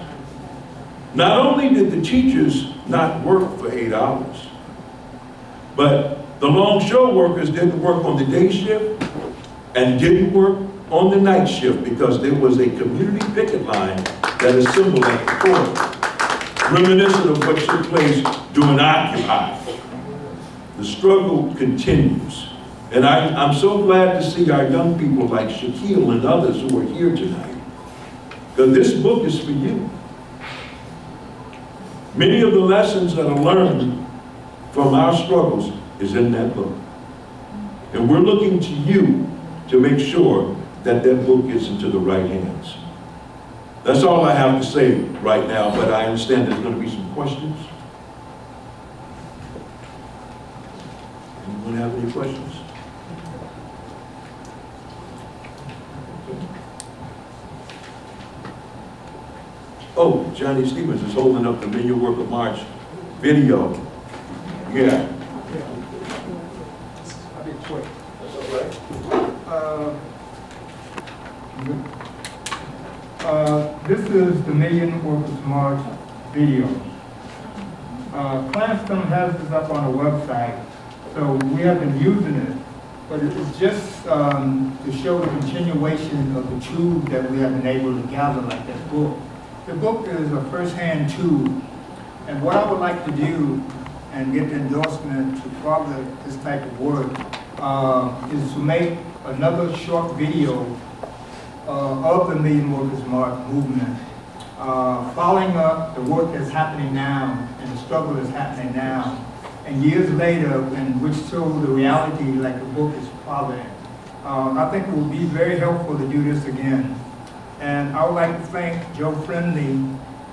Not only did the teachers not work for 8 hours, but the longshore workers didn't work on the day shift and didn't work on the night shift because there was a community picket line that assembled at the port, reminiscent of what took place during Occupy. The struggle continues. And I'm so glad to see our young people like Shaquille and others who are here tonight. Because this book is for you. Many of the lessons that are learned from our struggles is in that book. And we're looking to you to make sure that that book gets into the right hands. That's all I have to say right now, but I understand there's going to be some questions. Anyone have any questions? Oh, Johnny Stevens is holding up the Men Your Work of March video. Yeah. I'll be quick. That's all right. This is the Million Workers March video. Clarence Thomas has this up on the website, so we have been using it, but it's just to show the continuation of the tools that we have been able to gather, like this book. The book is a first-hand tool, and what I would like to do and get the endorsement to further this type of work is to make another short video of the Million Workers March movement, following up the work that's happening now and the struggle that's happening now, and years later, and which show the reality like the book is following. I think it will be very helpful to do this again. And I would like to thank Joe Friendly,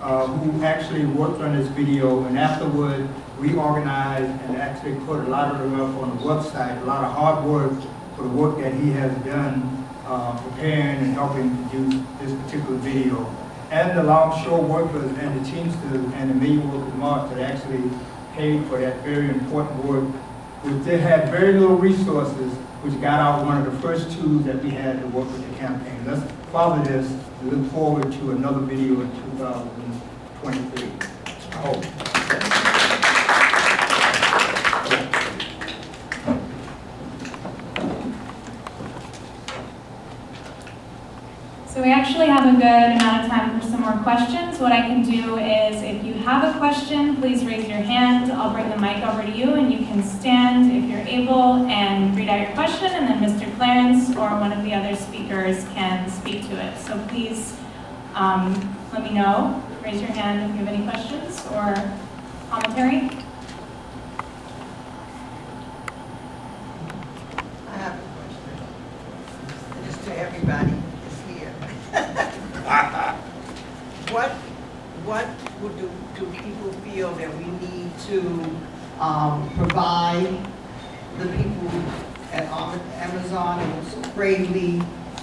who actually worked on this video and afterward reorganized and actually put a lot of it up on the website, a lot of hard work for the work that he has done preparing and helping produce this particular video. And the longshore workers and the Teamsters and the Million Workers March that actually paid for that very important work, which they had very little resources, which got out one of the first tools that we had to work with the campaign. Let's follow this and look forward to another video in 2023. I hope. So we actually have a good amount of time for some more questions. What I can do is, if you have a question, please raise your hand. I'll bring the mic over to you, and you can stand if you're able and read out your question, and then Mr. Clarence or one of the other speakers can speak to it. So please let me know. Raise your hand if you have any questions or commentary. I have a question. Just to everybody that's here. What do people feel that we need to provide the people at Amazon who's bravely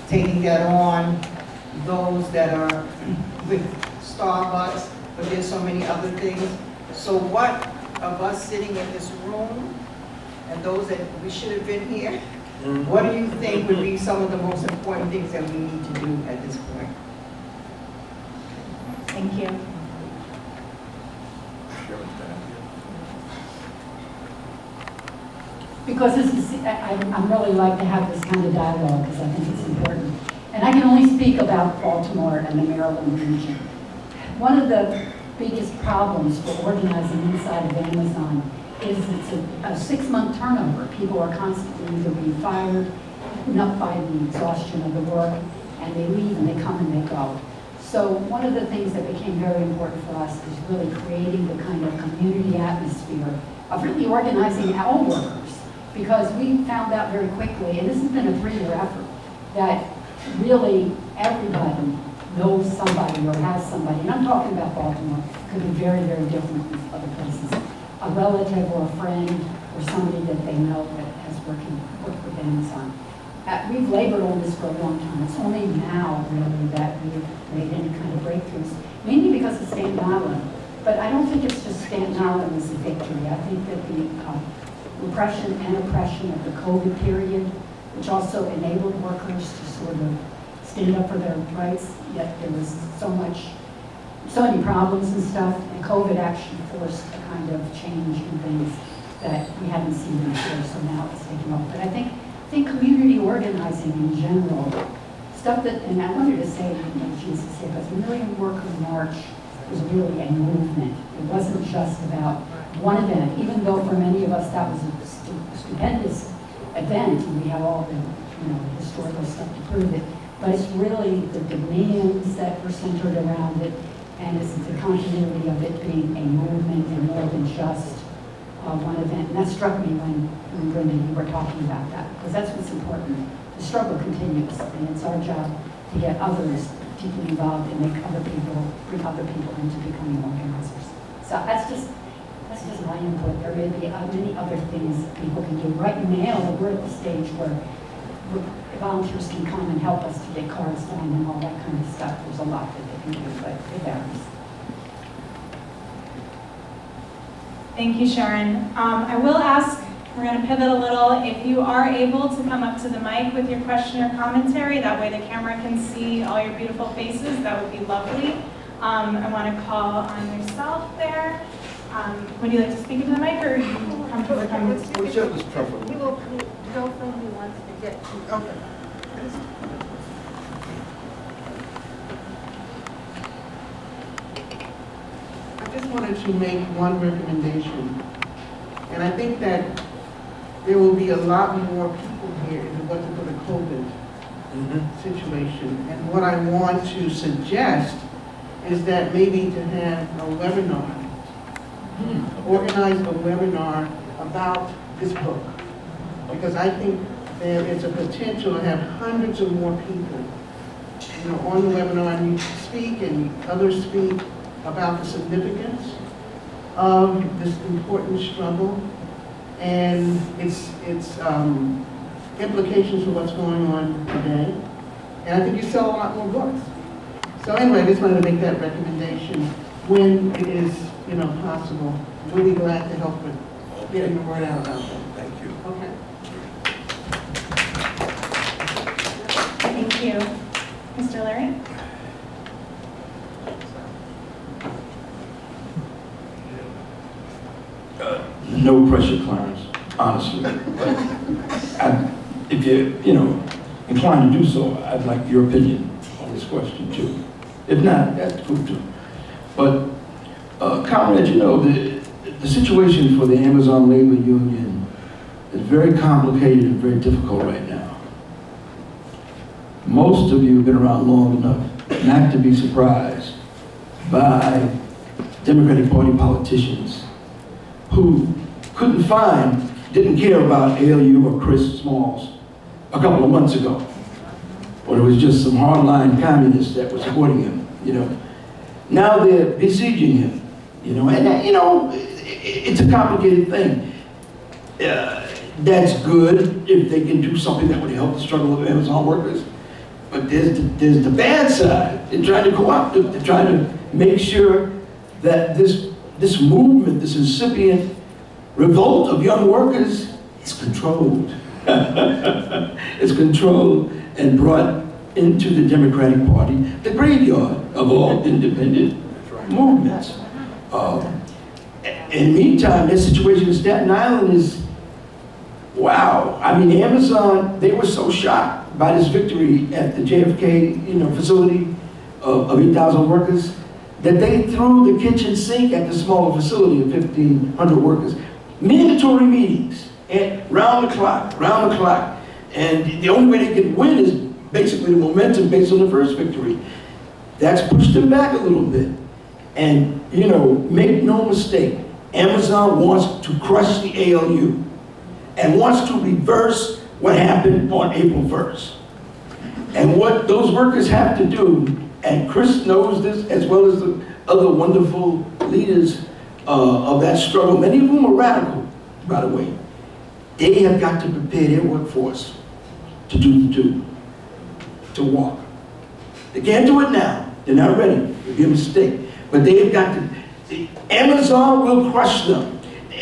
taking that on, those that are with Starbucks, but there's so many other things. So what of us sitting in this room and those that we should have been here, what do you think would be some of the most important things that we need to do at this point? Thank you. Because this is, I'm really like to have this kind of dialogue because I think it's important. And I can only speak about Baltimore and the Maryland region. One of the biggest problems for organizing inside of Amazon is it's a 6-month turnover. People are constantly either being fired, eaten up by the exhaustion of the work, and they leave and they come and they go. So one of the things that became very important for us is really creating the kind of community atmosphere of really organizing our workers. Because we found out very quickly, and this has been a 3-year effort, that really everybody knows somebody or has somebody. And I'm talking about Baltimore. It could be very, very different in other places. A relative or a friend or somebody that they know that has worked with Amazon. we've labored on this for a long time. It's only now, really, that we've made any kind of breakthroughs, mainly because of Staten Island. But I don't think it's just Staten Island as a victory. I think that the repression and oppression of the COVID period, which also enabled workers to sort of stand up for their rights, yet there was so many problems and stuff, and COVID actually forced a kind of change in things that we hadn't seen before, so now it's taking off. But I think community organizing in general, stuff that, and I wanted to say, Jesus said, because the Million Worker March was really a movement. It wasn't just about one event, even though for many of us that was a stupendous event, and we have all the historical stuff to prove it. But it's really the demands that were centered around it, and it's the continuity of it being a movement and more than just one event. And that struck me when Brenda, you were talking about that, because that's what's important. The struggle continues, and it's our job to get others deeply involved and bring other people into becoming organizers. So that's just my input. There may be many other things that people can do. Right now, we're at the stage where volunteers can come and help us to get cards done and all that kind of stuff. There's a lot that they can do, but it varies. Thank you, Sharon. I will ask, we're going to pivot a little, if you are able to come up to the mic with your question or commentary, that way the camera can see all your beautiful faces, that would be lovely. I want to call on yourself there. Would you like to speak into the mic, or are you comfortable coming to speak? Whichever is preferable. We will go from who wants to get to. Okay. I just wanted to make one recommendation, and I think that there will be a lot more people here if it wasn't for the COVID situation. And what I want to suggest is that maybe to have a webinar, organize a webinar about this book, because I think there is a potential to have hundreds of more people, on the webinar, and you speak and others speak about the significance of this important struggle and its implications for what's going on today. And I think you sell a lot more books. So anyway, I just wanted to make that recommendation when it is, possible. We'll be glad to help with getting the word out about that. Thank you. Okay. Thank you. Mr. Larry? No pressure, Clarence, honestly. But if you're, inclined to do so, I'd like your opinion on this question too. If not, that's cool too. But, comrade, the situation for the Amazon labor union is very complicated and very difficult right now. Most of you have been around long enough not to be surprised by Democratic Party politicians who didn't care about ALU or Chris Smalls a couple of months ago, when it was just some hardline communists that were supporting him, Now they're besieging him, and that, it's a complicated thing. That's good if they can do something that would help the struggle of Amazon workers. But there's the bad side. They're trying to co-opt it. They're trying to make sure that this movement, this incipient revolt of young workers is controlled. It's controlled and brought into the Democratic Party, the graveyard of all independent movements. In the meantime, their situation in Staten Island is, wow. I mean, Amazon, they were so shocked by this victory at the JFK, facility of 8,000 workers, that they threw the kitchen sink at the smaller facility of 1,500 workers. Mandatory meetings, round the clock. And the only way they could win is basically the momentum based on the first victory. That's pushed them back a little bit. And, make no mistake, Amazon wants to crush the ALU and wants to reverse what happened on April 1st. And what those workers have to do, and Chris knows this as well as the other wonderful leaders of that struggle, many of whom are radical, by the way, they have got to prepare their workforce to do the two, to walk. They can't do it now. They're not ready. It'd be a mistake. But they've got to. Amazon will crush them.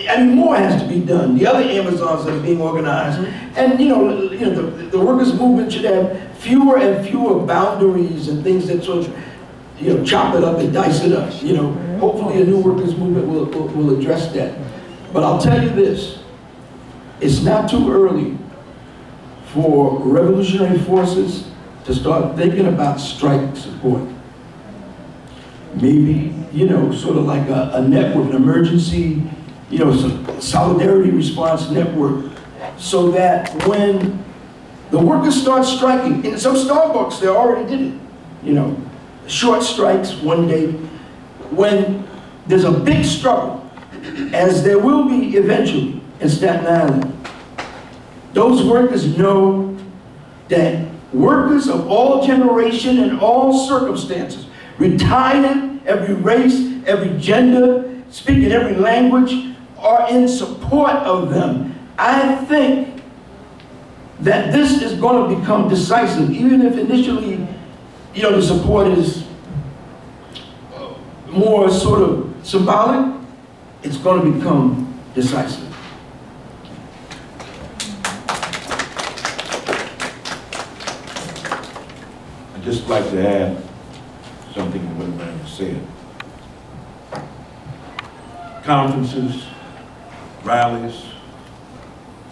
I mean, more has to be done. The other Amazons that are being organized, and the workers' movement should have fewer and fewer boundaries and things that sort of, chop it up and dice it up. Hopefully a new workers' movement will address that. But I'll tell you this: it's not too early for revolutionary forces to start thinking about strike support. Maybe, sort of like a network, an emergency, some solidarity response network, so that when the workers start striking, in some Starbucks, they already did it, short strikes one day, when there's a big struggle, as there will be eventually in Staten Island, those workers know that workers of all generation and all circumstances, retired, every race, every gender, speaking every language, are in support of them. I think that this is going to become decisive, even if initially, the support is more sort of symbolic. It's going to become decisive. I'd just like to add something to what Larry said. Conferences, rallies,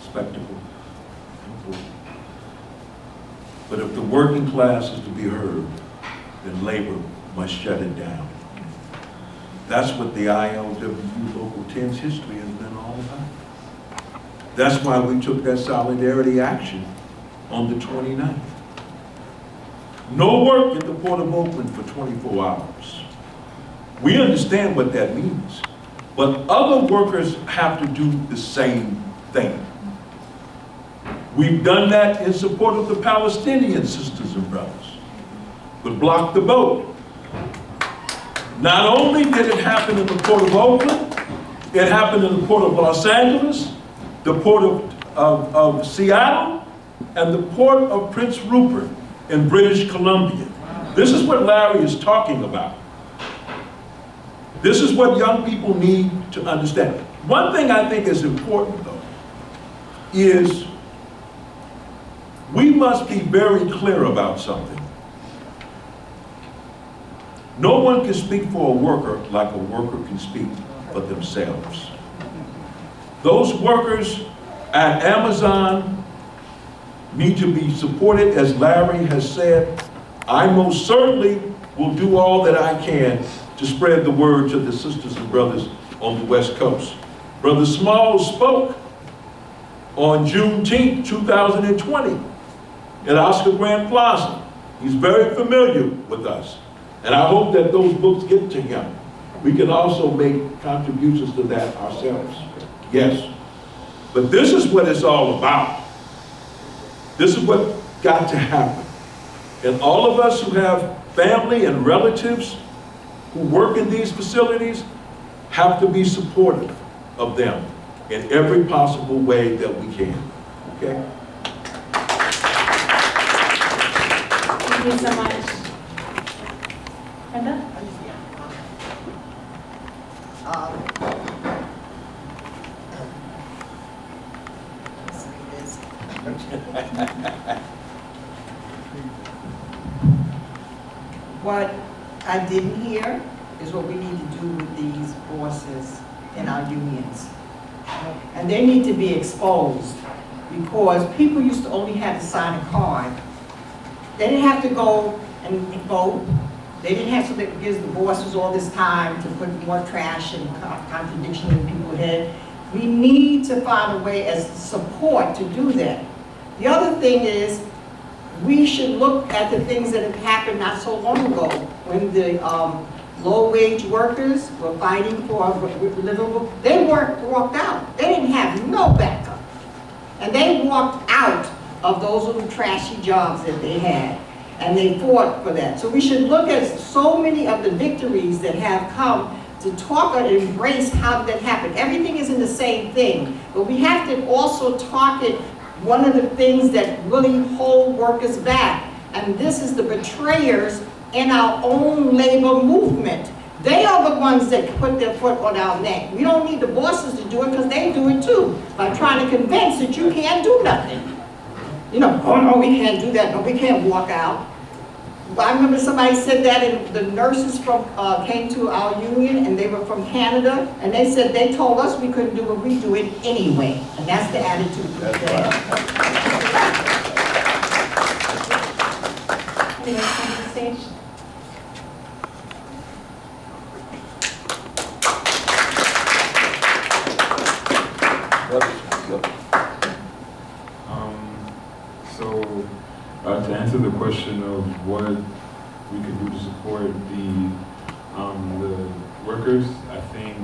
spectacle, important. But if the working class is to be heard, then labor must shut it down. That's what the ILWU Local 10's history has been all about. That's why we took that solidarity action on the 29th. No work at the Port of Oakland for 24 hours. We understand what that means, but other workers have to do the same thing. We've done that in support of the Palestinian sisters and brothers, but Block the Boat. Not only did it happen in the Port of Oakland, it happened in the Port of Los Angeles, the Port of Seattle, and the Port of Prince Rupert in British Columbia. This is what Larry is talking about. This is what young people need to understand. One thing I think is important, though, is we must be very clear about something. No one can speak for a worker like a worker can speak for themselves. Those workers at Amazon need to be supported, as Larry has said. I most certainly will do all that I can to spread the word to the sisters and brothers on the West Coast. Brother Smalls spoke on Juneteenth, 2020 at Oscar Grant Plaza. He's very familiar with us. And I hope that those books get to him. We can also make contributions to that ourselves. Yes. But this is what it's all about. This is what got to happen. And all of us who have family and relatives who work in these facilities have to be supportive of them in every possible way that we can. Okay? Thank you so much. Brenda? What I didn't hear is what we need to do with these bosses in our unions. And they need to be exposed, because people used to only have to sign a card. They didn't have to go and vote. They didn't have to give the bosses all this time to put more trash and contradiction in people's head. We need to find a way as support to do that. The other thing is, we should look at the things that have happened not so long ago when the low-wage workers were fighting for livable. They weren't walked out. They didn't have no backup. And they walked out of those little trashy jobs that they had. And they fought for that. So we should look at so many of the victories that have come to talk and embrace how that happened. Everything isn't the same thing, but we have to also talk it one of the things that really hold workers back. And this is the betrayers in our own labor movement. They are the ones that put their foot on our neck. We don't need the bosses to do it because they do it too, by trying to convince that you can't do nothing. You know, oh no, we can't do that, no, we can't walk out. I remember somebody said that, and the nurses came to our union, and they were from Canada, and they said they told us we couldn't do it, we do it anyway. And that's the attitude today. Anyone come to the stage? To answer the question of what we could do to support the workers, I think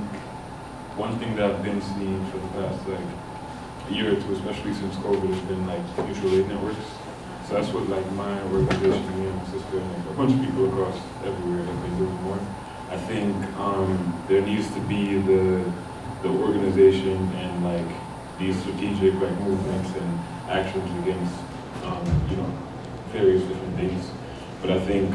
one thing that I've been seeing for the past like a year or two, especially since COVID, has been like mutual aid networks. So that's what like my organization, me and my sister, and like a bunch of people across everywhere have been doing more. I think there needs to be the organization and like these strategic like movements and actions against you know, various different things. But I think,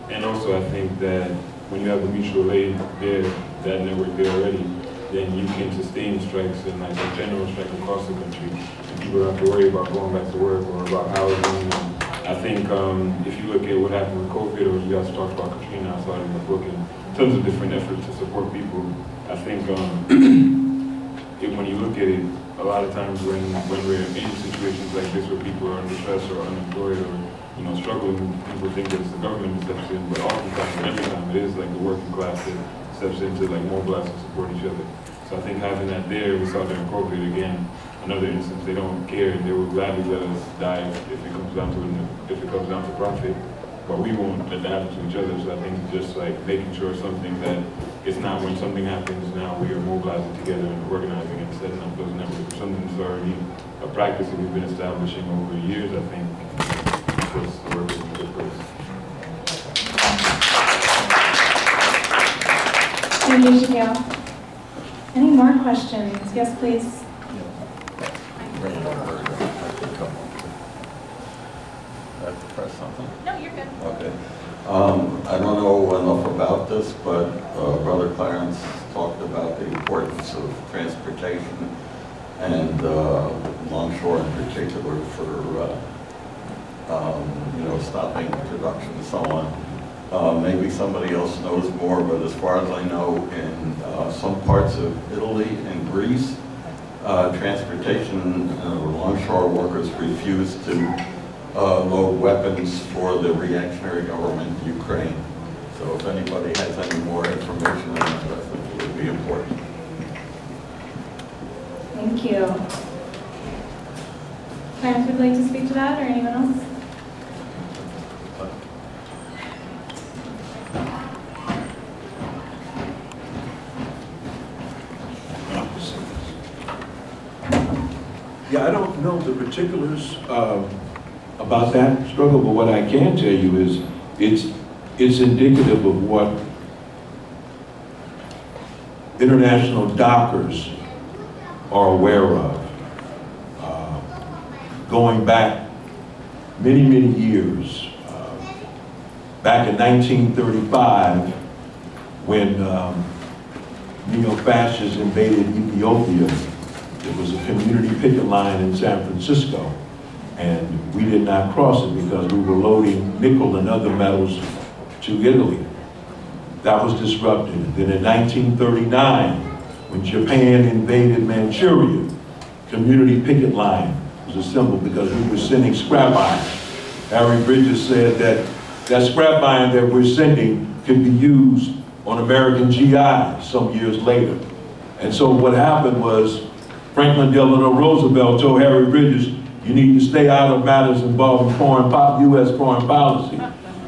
and also I think that when you have the mutual aid there, that network there already, then you can sustain strikes and like a general strike across the country. And people don't have to worry about going back to work or about housing. And I think if you look at what happened with COVID, or you guys talked about Katrina, I saw it in the book, and tons of different efforts to support people. I think when you look at it, a lot of times when we're in situations like this where people are under stress or unemployed or struggling, people think that it's the government that steps in, but oftentimes and every time it is like the working class that steps in to like mobilize and support each other. So I think having that there, we saw during COVID again, another instance, they don't care and they will gladly let us die if it comes down to profit, but we won't let that happen to each other. So I think just like making sure something that it's not when something happens now we are mobilizing together and organizing and setting up those networks. Something that's already a practice that we've been establishing over years, I think, puts the work in a good place. Thank you, Shaquille. Any more questions? Yes, please. I have to press something? No, you're good. Okay. I don't know enough about this, but Brother Clarence talked about the importance of transportation and longshore in particular for stopping production and so on. Maybe somebody else knows more, but as far as I know, in some parts of Italy and Greece, transportation longshore workers refuse to load weapons for the reactionary government in Ukraine. So if anybody has any more information on that, I think it would be important. Thank you. Clarence, would you like to speak to that, or anyone else? Yeah, I don't know the particulars about that struggle, but what I can tell you is it's indicative of what international dockers are aware of. Going back many, many years, back in 1935, when neo-fascists invaded Ethiopia, it was a community picket line in San Francisco, and we did not cross it because we were loading nickel and other metals to Italy. That was disrupted. Then in 1939, when Japan invaded Manchuria, community picket line was assembled because we were sending scrap iron. Harry Bridges said that scrap iron that we're sending could be used on American GI some years later. And so what happened was Franklin Delano Roosevelt told Harry Bridges, you need to stay out of matters involving U.S. foreign policy.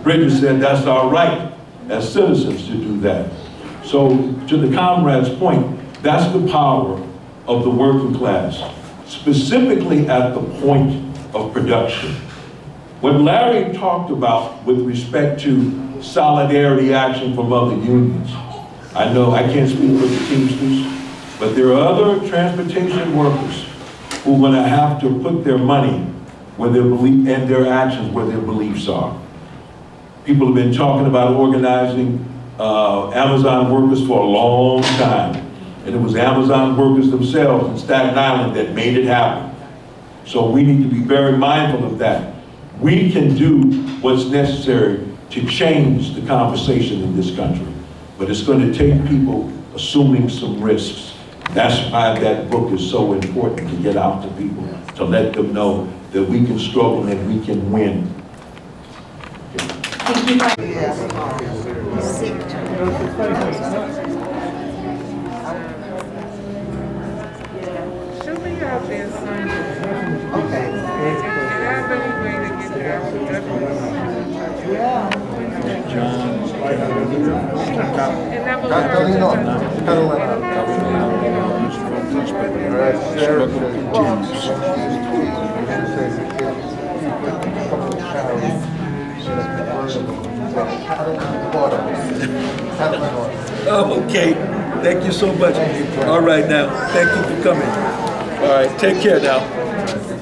Bridges said that's our right as citizens to do that. So to the comrade's point, that's the power of the working class, specifically at the point of production. What Larry talked about with respect to solidarity action from other unions, I know I can't speak for the Teamsters, but there are other transportation workers who are going to have to put their money where their belief and their actions where their beliefs are. People have been talking about organizing Amazon workers for a long time. And it was Amazon workers themselves in Staten Island that made it happen. So we need to be very mindful of that. We can do what's necessary to change the conversation in this country. But it's going to take people assuming some risks. That's why that book is so important to get out to people, to let them know that we can struggle and we can win. She'll be out there Sunday. Okay. And I'm ready to get there. And I'm Oh, okay. Thank you so much. All right now. Thank you for coming. All right. Take care now.